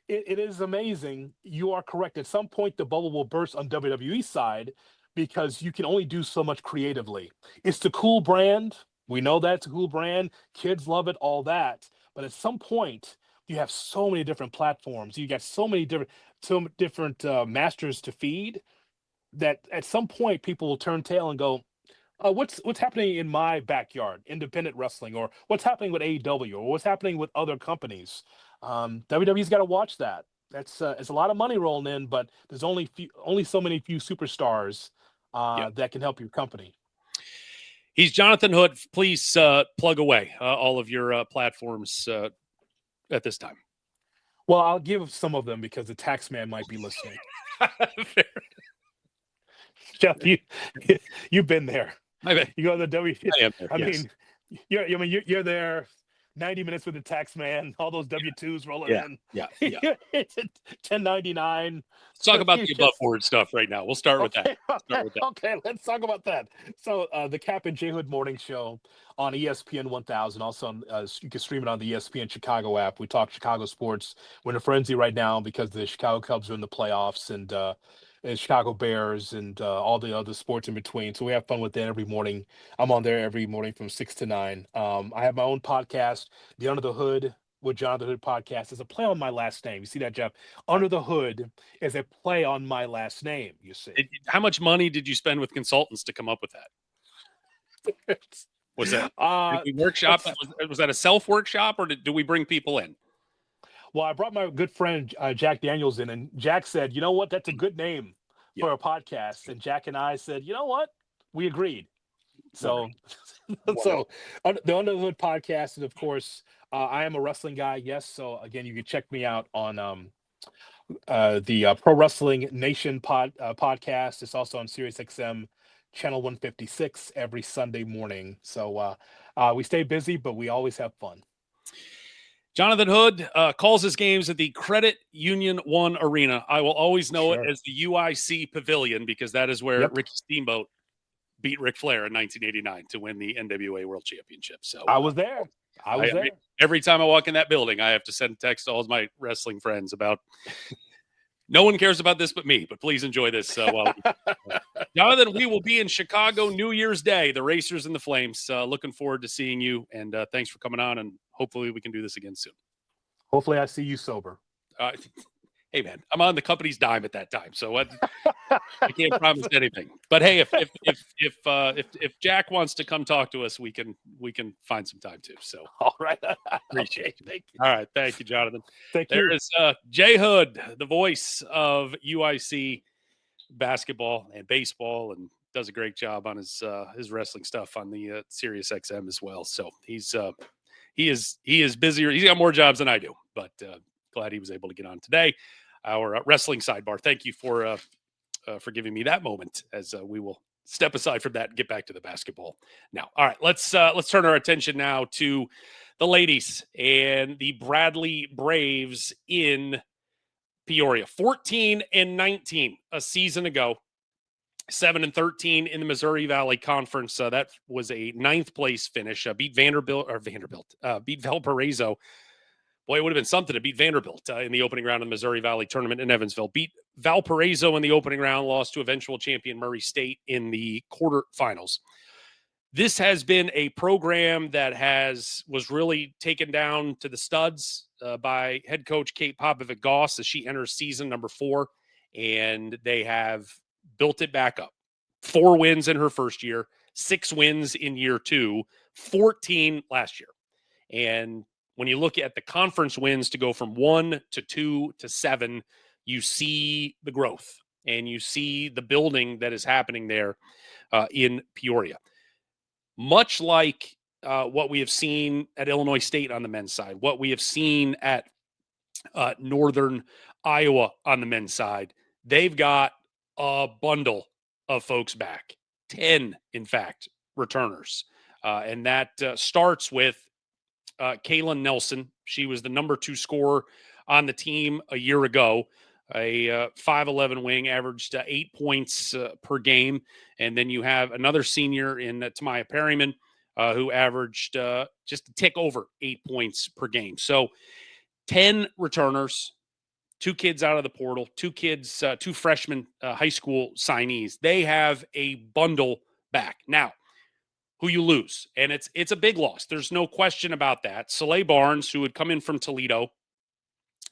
is amazing. You are correct. At some point, the bubble will burst on WWE side because you can only do so much creatively. It's the cool brand. We know that's a cool brand. Kids love it, all that. But at some point, you have so many different platforms. You got so different masters to feed that at some point people will turn tail and go, what's happening in my backyard, independent wrestling, or what's happening with AEW, or what's happening with other companies. WWE's got to watch that. It's a lot of money rolling in, but there's only so many few superstars that can help your company. He's Jonathan Hood. Please plug away all of your platforms at this time. Well, I'll give some of them because the tax man might be listening. Fair. Jeff, you've been there. You go to the W. I am there, I yes. mean, you're there 90 minutes with the tax man, all those W-2s rolling in. Yeah. It's 1099. Let's talk about the above board stuff right now. We'll start with that. Okay, let's talk about that. So the Cap and J Hood Morning Show on ESPN 1000. Also, you can stream it on the ESPN Chicago app. We talk Chicago sports. We're in a frenzy right now because the Chicago Cubs are in the playoffs, and Chicago Bears, and all the other sports in between. So we have fun with that every morning. I'm on there every morning from 6 to 9. I have my own podcast, the Under the Hood with Jonathan Hood podcast. Is a play on my last name. You see that, Jeff? Under the Hood is a play on my last name, you see. How much money did you spend with consultants to come up with that? Was that did we workshop? Was that a self workshop, or do we bring people in? Well, I brought my good friend Jack Daniels in, and Jack said, "You know what? That's a good name for a podcast." And Jack and I said, "You know what? We agreed." So, so the Under the Hood podcast, and of course, I am a wrestling guy. Yes. So again, you can check me out on the Pro Wrestling Nation podcast. It's also on Sirius XM channel 156 every Sunday morning. So we stay busy, but we always have fun. Jonathan Hood calls his games at the Credit Union One Arena. I will always know it as the UIC Pavilion because that is where Ricky Steamboat beat Ric Flair in 1989 to win the NWA World Championship. So I was there. I was there. Every time I walk in that building, I have to send a text to all of my wrestling friends about no one cares about this but me, but please enjoy this. Jonathan, we will be in Chicago New Year's Day, the Racers and the Flames. Looking forward to seeing you, and thanks for coming on, and hopefully we can do this again soon. Hopefully I see you sober. Hey, man, I'm on the company's dime at that time, so I can't promise anything. But hey, if Jack wants to come talk to us, we can find some time too. So all right, appreciate you. Thank you. All right, thank you, Jonathan. Thank you. There is Jay Hood, the voice of UIC basketball and baseball, and does a great job on his wrestling stuff on the Sirius XM as well. So he is busier. He's got more jobs than I do, but glad he was able to get on today. Our wrestling sidebar. Thank you for giving me that moment as we will step aside from that and get back to the basketball now. All right, let's turn our attention now to the ladies and the Bradley Braves in Peoria. 14-19 a season ago. 7-13 in the Missouri Valley Conference. That was a 9th place finish. Beat Valparaiso Boy, it would have been something to beat Vanderbilt in the opening round of the Missouri Valley Tournament in Evansville. Beat Valparaiso in the opening round, lost to eventual champion Murray State in the quarterfinals. This has been a program that was really taken down to the studs by head coach Kate Popovic-Goss as she enters season number 4, and they have built it back up. 4 wins in her first year, 6 wins in year 2, 14 last year. And when you look at the conference wins to go from 1 to 2 to 7, you see the growth and you see the building that is happening there in Peoria. Much like what we have seen at Illinois State on the men's side, what we have seen at Northern Iowa on the men's side, they've got a bundle of folks back, 10, in fact, returners. And that starts with Kaylin Nelson. She was the number 2 scorer on the team a year ago. A 5'11" wing, averaged 8 points per game. And then you have another senior in Tamaya Perryman, who averaged just a tick over 8 points per game. So 10 returners, 2 kids out of the portal, 2 kids, 2 freshmen high school signees. They have a bundle back. Now, who you lose, and it's a big loss. There's no question about that. Soleil Barnes, who had come in from Toledo,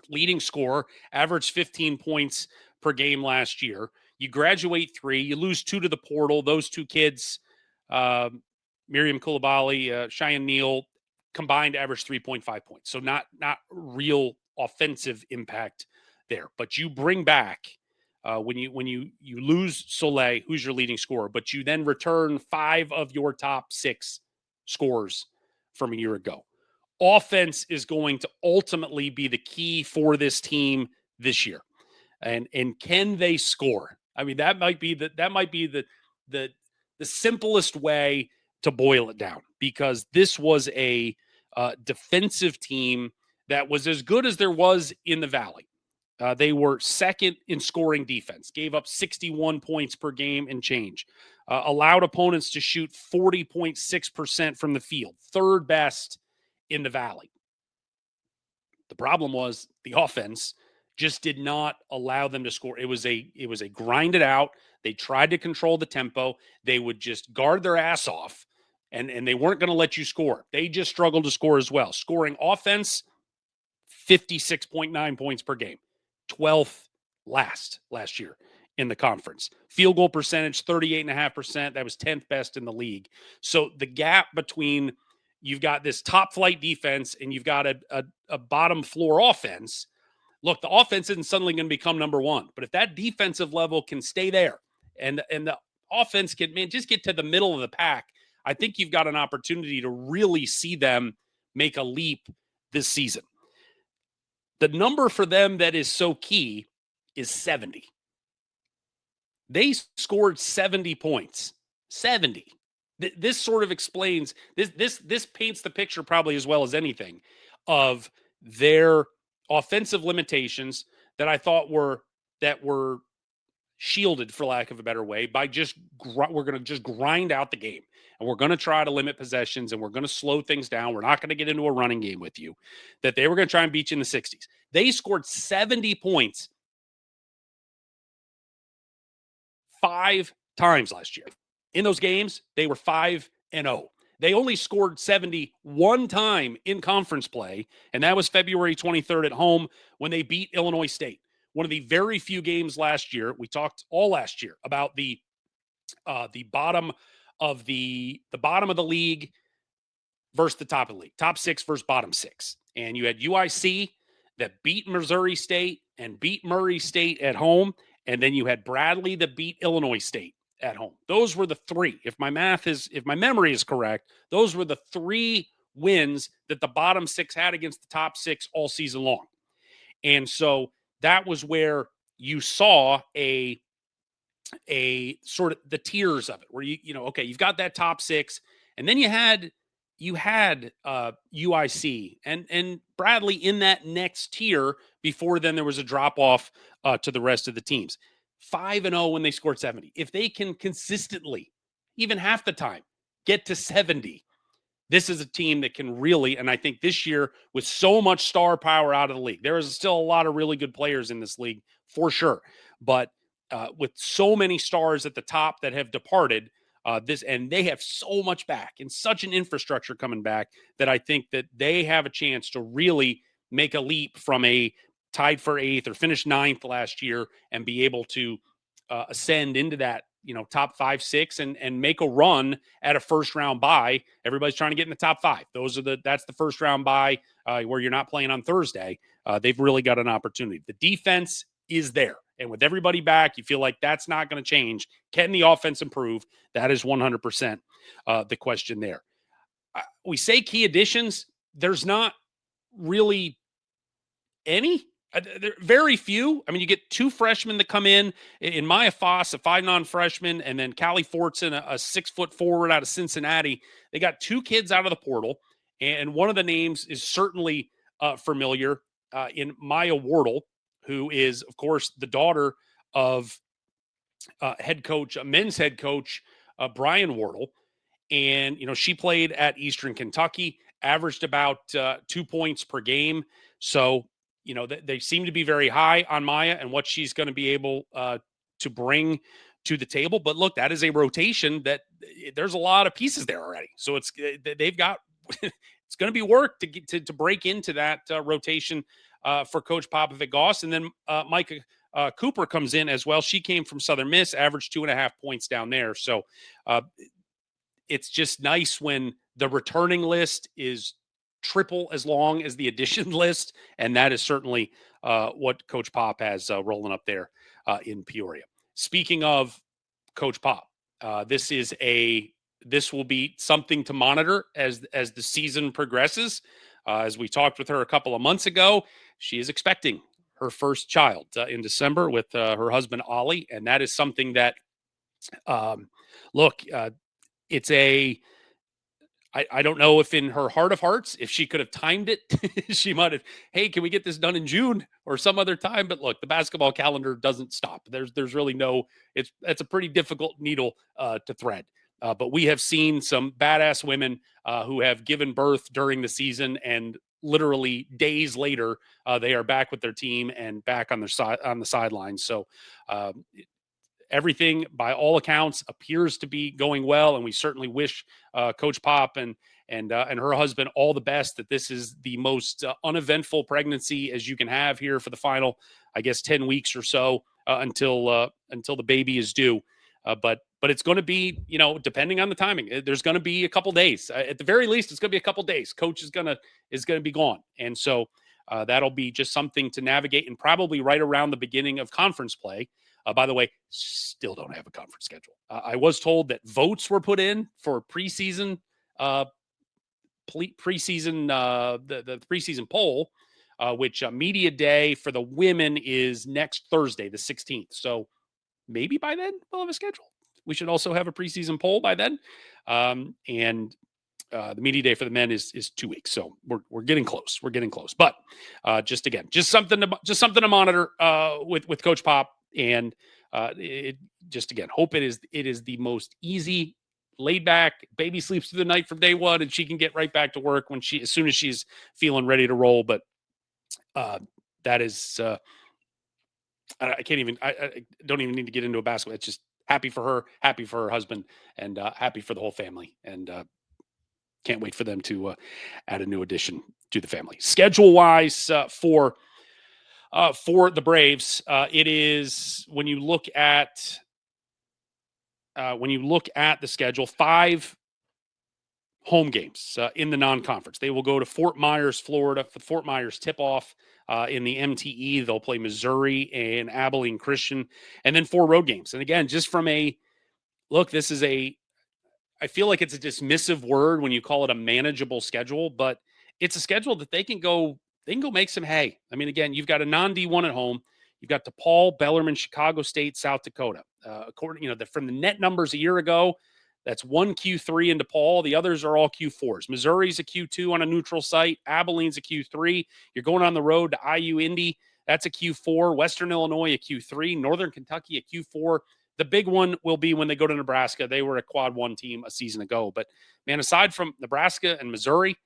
leading scorer, averaged 15 points per game last year. You graduate 3, you lose 2 to the portal. Those 2 kids, Miriam Koulibaly, Cheyenne Neal, combined average 3.5 points. So not real offensive impact there. But you bring back when you lose Soleil, who's your leading scorer, but you then return 5 of your top 6 scorers from a year ago. Offense is going to ultimately be the key for this team this year. And can they score? I mean, that might be the simplest way to boil it down, because this was a defensive team that was as good as there was in the Valley. They were second in scoring defense, gave up 61 points per game and change, allowed opponents to shoot 40.6% from the field, third best in the Valley. The problem was the offense just did not allow them to score. It was a grind it out. They tried to control the tempo. They would just guard their ass off, and they weren't going to let you score. They just struggled to score as well. Scoring offense, 56.9 points per game, 12th last year in the conference. Field goal percentage, 38.5%. That was 10th best in the league. So the gap between you've got this top flight defense and you've got a bottom floor offense. Look, the offense isn't suddenly going to become number 1, but if that defensive level can stay there and the offense can just get to the middle of the pack, I think you've got an opportunity to really see them make a leap this season. The number for them that is so key is 70. They scored 70 points. 70. This sort of explains this paints the picture probably as well as anything of their offensive limitations that I thought were shielded, for lack of a better way, by we're going to just grind out the game, and we're going to try to limit possessions, and we're going to slow things down. We're not going to get into a running game with you. That they were going to try and beat you in the 60s. They scored 70 points 5 times last year. In those games, they were 5-0. They only scored 70 one time in conference play, and that was February 23rd at home when they beat Illinois State. One of the very few games last year. We talked all last year about the bottom of the league versus the top of the league, top 6 versus bottom 6. And you had UIC that beat Missouri State and beat Murray State at home, and then you had Bradley that beat Illinois State at home. Those were the 3. If my memory is correct, those were the 3 wins that the bottom 6 had against the top 6 all season long. And so that was where you saw a sort of the tiers of it, where okay, you've got that top 6, and then you had UIC and Bradley in that next tier before then there was a drop off to the rest of the teams. 5-0 when they scored 70. If they can consistently, even half the time, get to 70, this is a team that can really, and I think this year with so much star power out of the league, there is still a lot of really good players in this league for sure. But with so many stars at the top that have departed, and they have so much back and such an infrastructure coming back that I think that they have a chance to really make a leap from a tied for 8th or finish 9th last year and be able to ascend into that, top 5, 6 and make a run at a first round bye. Everybody's trying to get in the top 5. That's the first round bye where you're not playing on Thursday. They've really got an opportunity. The defense is there. And with everybody back, you feel like that's not going to change. Can the offense improve? That is 100% the question there. We say key additions. There's not really any. There are very few. I mean, you get 2 freshmen that come in Maya Foss, a 5 non-freshman, and then Callie Fortson, a 6-foot forward out of Cincinnati. They got 2 kids out of the portal, and one of the names is certainly familiar in Maya Wardle, who is, of course, the daughter of men's head coach Brian Wardle. And, she played at Eastern Kentucky, averaged about 2 points per game. So, they seem to be very high on Maya and what she's going to be able to bring to the table. But look, that is a rotation that there's a lot of pieces there already. So they've got, it's going to be work to get to break into that rotation for Coach Popovic-Goss. And then Micah Cooper comes in as well. She came from Southern Miss, averaged 2.5 points down there. So it's just nice when the returning list is triple as long as the addition list. And that is certainly what Coach Pop has rolling up there in Peoria. Speaking of Coach Pop, this will be something to monitor as the season progresses. As we talked with her a couple of months ago, she is expecting her first child in December with her husband, Ollie. And that is something that, it's I don't know if in her heart of hearts, if she could have timed it, she might have, hey, can we get this done in June or some other time? But look, the basketball calendar doesn't stop. There's really it's a pretty difficult needle to thread. But we have seen some badass women who have given birth during the season, and literally days later, they are back with their team and back on the sidelines. So everything, by all accounts, appears to be going well, and we certainly wish Coach Pop and her husband all the best. That this is the most uneventful pregnancy as you can have here for the final, 10 weeks or so until the baby is due. But it's going to be, depending on the timing, there's going to be a couple days. At the very least, it's going to be a couple days. Coach is going to be gone, and so that'll be just something to navigate, and probably right around the beginning of conference play. By the way, still don't have a conference schedule. I was told that votes were put in for preseason, the preseason poll, which media day for the women is next Thursday, the 16th. So maybe by then we'll have a schedule. We should also have a preseason poll by then. And the media day for the men is 2 weeks. So we're getting close. We're getting close. But just something to monitor with Coach Pop. And hope it is the most easy, laid back, baby sleeps through the night from day one, and she can get right back to work as soon as she's feeling ready to roll. But that is, I don't even need to get into a basketball. It's just happy for her, happy for her husband, and happy for the whole family. And can't wait for them to add a new addition to the family. Schedule wise for the Braves, it is, when you look at the schedule, 5 home games in the non-conference. They will go to Fort Myers, Florida, for the Fort Myers tip-off in the MTE. They'll play Missouri and Abilene Christian, and then 4 road games. And again, just from I feel like it's a dismissive word when you call it a manageable schedule, but it's a schedule that they can go make some hay. I mean, again, you've got a non-D1 at home. You've got DePaul, Bellarmine, Chicago State, South Dakota. According, from the net numbers a year ago, that's 1 Q3 in DePaul. The others are all Q4s. Missouri's a Q2 on a neutral site. Abilene's a Q3. You're going on the road to IU Indy. That's a Q4. Western Illinois, a Q3. Northern Kentucky, a Q4. The big one will be when they go to Nebraska. They were a quad one team a season ago. But, man, aside from Nebraska and Missouri,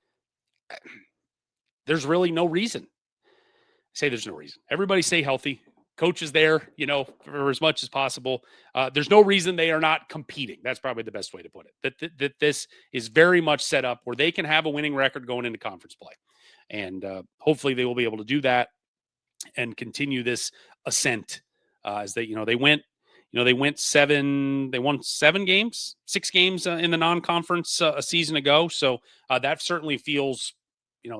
there's really no reason. I say there's no reason. Everybody stay healthy. Coach is there, for as much as possible. There's no reason they are not competing. That's probably the best way to put it. That this is very much set up where they can have a winning record going into conference play. And hopefully they will be able to do that and continue this ascent as they won 6 games in the non-conference a season ago. So that certainly feels,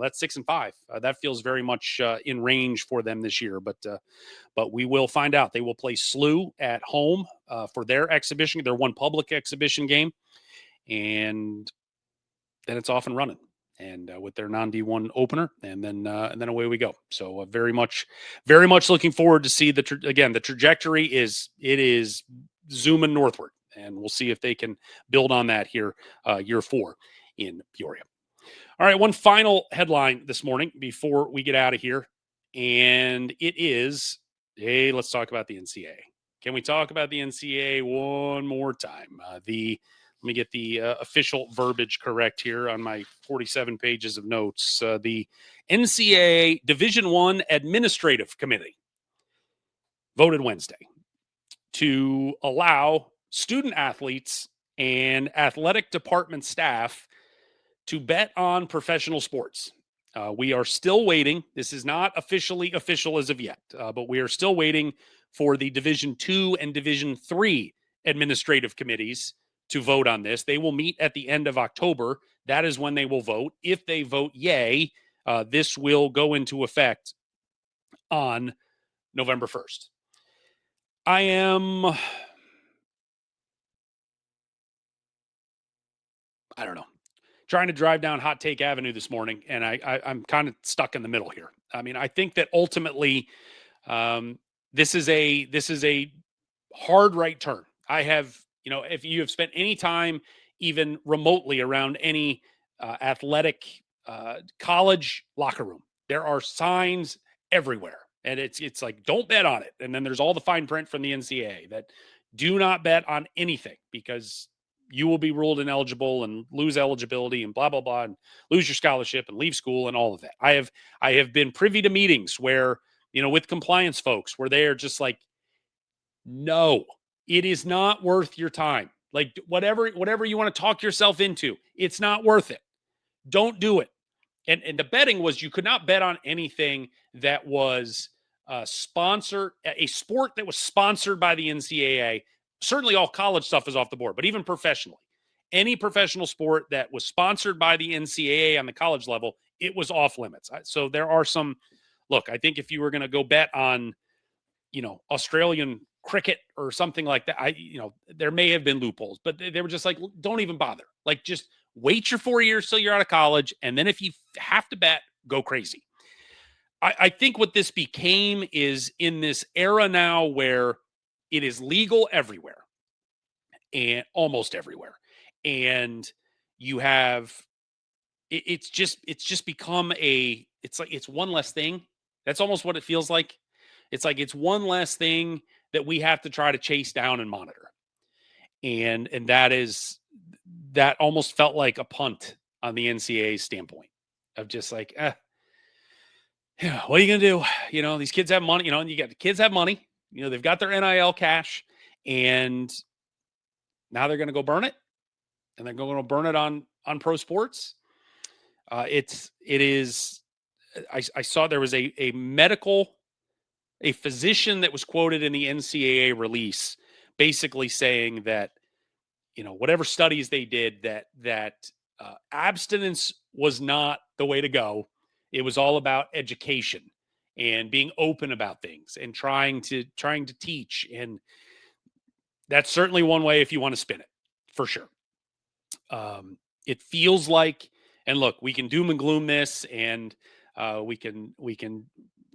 that's 6-5. That feels very much in range for them this year. But we will find out. They will play SLU at home for their exhibition, their one public exhibition game, and then it's off and running. And with their non-D1 opener, and then away we go. So very much looking forward to see the trajectory is zooming northward, and we'll see if they can build on that here year 4 in Peoria. All right, one final headline this morning before we get out of here, and it is, hey, let's talk about the NCAA. Can we talk about the NCAA one more time? Let me get the official verbiage correct here on my 47 pages of notes. The NCAA Division I Administrative Committee voted Wednesday to allow student athletes and athletic department staff to bet on professional sports. We are still waiting. This is not officially official as of yet, but we are still waiting for the Division II and Division III administrative committees to vote on this. They will meet at the end of October. That is when they will vote. If they vote yay, this will go into effect on November 1st. I don't know, trying to drive down Hot Take Avenue this morning, and I'm kind of stuck in the middle here. I mean, I think that ultimately this is a hard right turn. I have, if you have spent any time even remotely around any athletic college locker room, there are signs everywhere. And it's like, don't bet on it. And then there's all the fine print from the NCAA that do not bet on anything because you will be ruled ineligible and lose eligibility and blah, blah, blah, and lose your scholarship and leave school and all of that. I have been privy to meetings where, with compliance folks, where they are just like, no, it is not worth your time. Like whatever you want to talk yourself into, it's not worth it. Don't do it. And the betting was you could not bet on anything that was sponsored, a sport that was sponsored by the NCAA. Certainly all college stuff is off the board, but even professionally, any professional sport that was sponsored by the NCAA on the college level, it was off limits. So there are some, look, I think if you were going to go bet on, Australian cricket or something like that, there may have been loopholes, but they were just like, don't even bother. Like, just wait your 4 years till you're out of college. And then if you have to bet, go crazy. I think what this became is in this era now where it is legal everywhere and almost everywhere. And you have, it's just become it's like, it's one less thing. That's almost what it feels like. It's like, it's one less thing that we have to try to chase down and monitor. And that almost felt like a punt on the NCAA standpoint of just like, yeah, what are you going to do? These kids have money, and you got the kids have money, they've got their NIL cash, and now they're going to go burn it, and they're going to burn it on pro sports. I saw there was a physician that was quoted in the NCAA release basically saying that, whatever studies they did, that abstinence was not the way to go. It was all about education and being open about things and trying to teach. And that's certainly one way if you want to spin it, for sure. It feels like, and look, we can doom and gloom this, and we can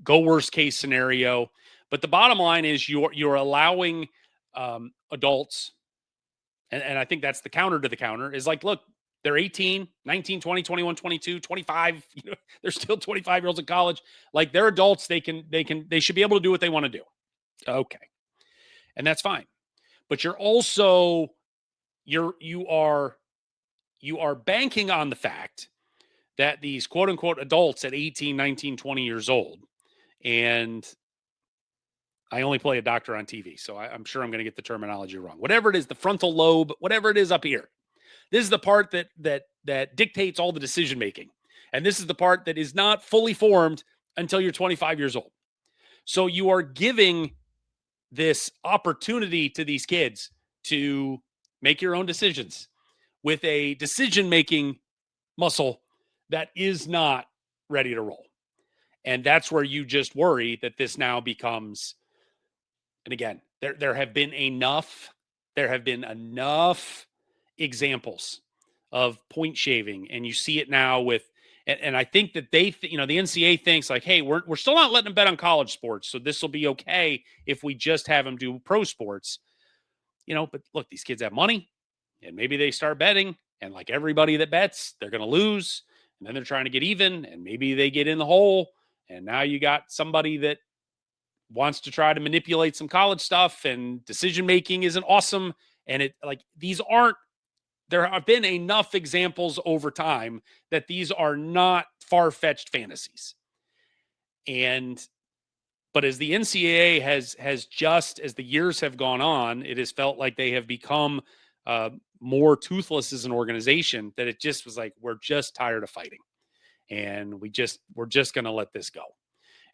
go worst case scenario, but the bottom line is you're allowing adults, and I think that's the counter to the counter, is like, look, they're 18, 19, 20, 21, 22, 25, they're still 25-year-olds in college. Like, they're adults. They should be able to do what they want to do. Okay. And that's fine. but you're also you are banking on the fact that these quote unquote adults at 18, 19, 20 years old, and I only play a doctor on TV, so I'm sure I'm going to get the terminology wrong. Whatever it is, the frontal lobe, whatever it is up here, this is the part that dictates all the decision making, and this is the part that is not fully formed until you're 25 years old. So you are giving this opportunity to these kids to make your own decisions with a decision-making muscle that is not ready to roll. And that's where you just worry that this now becomes, and again, there have been enough examples of point shaving, and you see it now with, and I think that the NCAA thinks like, hey, we're still not letting them bet on college sports, so this will be okay if we just have them do pro sports, But look, these kids have money, and maybe they start betting, and like everybody that bets, they're going to lose, and then they're trying to get even, and maybe they get in the hole, and now you got somebody that wants to try to manipulate some college stuff, and decision making isn't awesome, and there have been enough examples over time that these are not far-fetched fantasies. But as the NCAA has just, as the years have gone on, it has felt like they have become more toothless as an organization, that it just was like, we're just tired of fighting. And we're just going to let this go.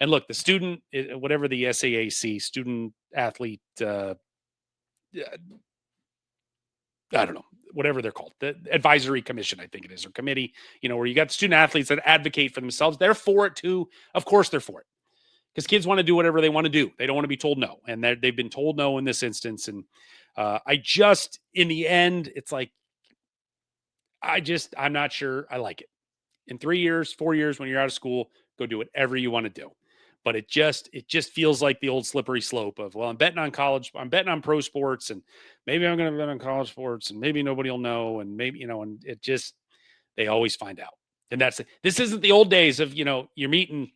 And look, the student, whatever the SAAC, student athlete, I don't know, whatever they're called, the advisory commission, I think it is, or committee, where you got the student athletes that advocate for themselves. They're for it too. Of course they're for it, because kids want to do whatever they want to do. They don't want to be told no. And they've been told no in this instance. And in the end, it's like, I'm not sure I like it. In 3 years, 4 years, when you're out of school, go do whatever you want to do. But it just feels like the old slippery slope of, well, I'm betting on college, I'm betting on pro sports, and maybe I'm going to bet on college sports, and maybe nobody will know, and maybe, and it just, they always find out. And this isn't the old days of, you're meeting,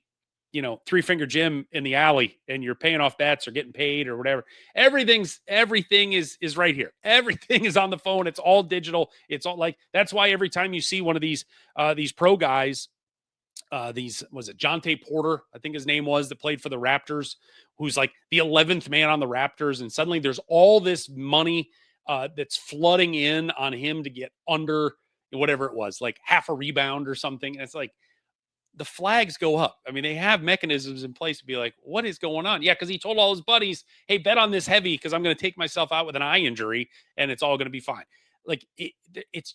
Three Finger Jim in the alley, and you're paying off bets or getting paid or whatever. Everything is right here. Everything is on the phone. It's all digital. It's all like, that's why every time you see one of these pro guys, was it Jonte Porter, I think his name was, that played for the Raptors, who's like the 11th man on the Raptors. And suddenly there's all this money that's flooding in on him to get under whatever it was, like half a rebound or something. And it's like, the flags go up. I mean, they have mechanisms in place to be like, what is going on? Yeah, because he told all his buddies, hey, bet on this heavy because I'm going to take myself out with an eye injury and it's all going to be fine. Like, it's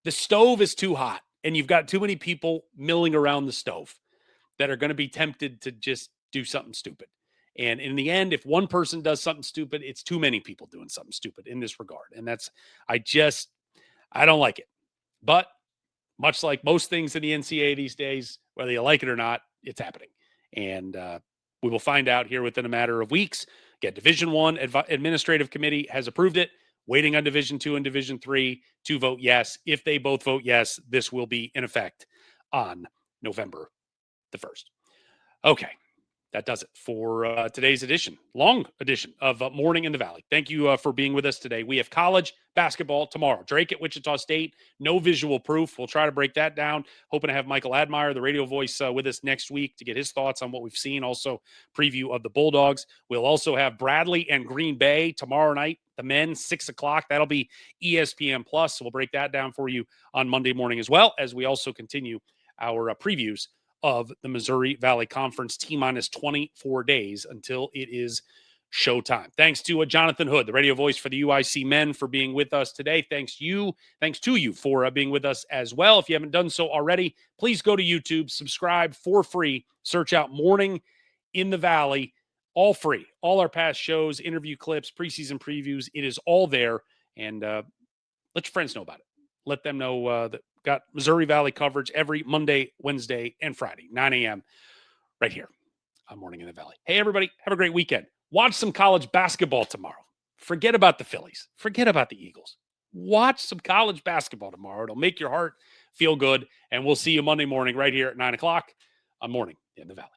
the stove is too hot, and you've got too many people milling around the stove that are going to be tempted to just do something stupid. And in the end, if one person does something stupid, it's too many people doing something stupid in this regard. And I don't like it. But much like most things in the NCAA these days, whether you like it or not, it's happening. And we will find out here within a matter of weeks. Again, Division I Administrative Committee has approved it. Waiting on Division II and Division III to vote yes. If they both vote yes, this will be in effect on November the 1st. Okay. That does it for today's long edition of Morning in the Valley. Thank you for being with us today. We have college basketball tomorrow. Drake at Wichita State. No visual proof. We'll try to break that down. Hoping to have Michael Admire, the radio voice, with us next week to get his thoughts on what we've seen. Also, preview of the Bulldogs. We'll also have Bradley and Green Bay tomorrow night. The men, 6 o'clock. That'll be ESPN Plus. So we'll break that down for you on Monday morning, as well as we also continue our previews of the Missouri Valley Conference, T-minus 24 days until it is showtime. Thanks to Jonathan Hood, the radio voice for the UIC men, for being with us today. Thanks to you for being with us as well. If you haven't done so already, please go to YouTube, subscribe for free, search out Morning in the Valley, all free. All our past shows, interview clips, preseason previews, it is all there. And let your friends know about it. Let them know that got Missouri Valley coverage every Monday, Wednesday, and Friday, 9 a.m. right here on Morning in the Valley. Hey, everybody, have a great weekend. Watch some college basketball tomorrow. Forget about the Phillies. Forget about the Eagles. Watch some college basketball tomorrow. It'll make your heart feel good, and we'll see you Monday morning right here at 9 o'clock on Morning in the Valley.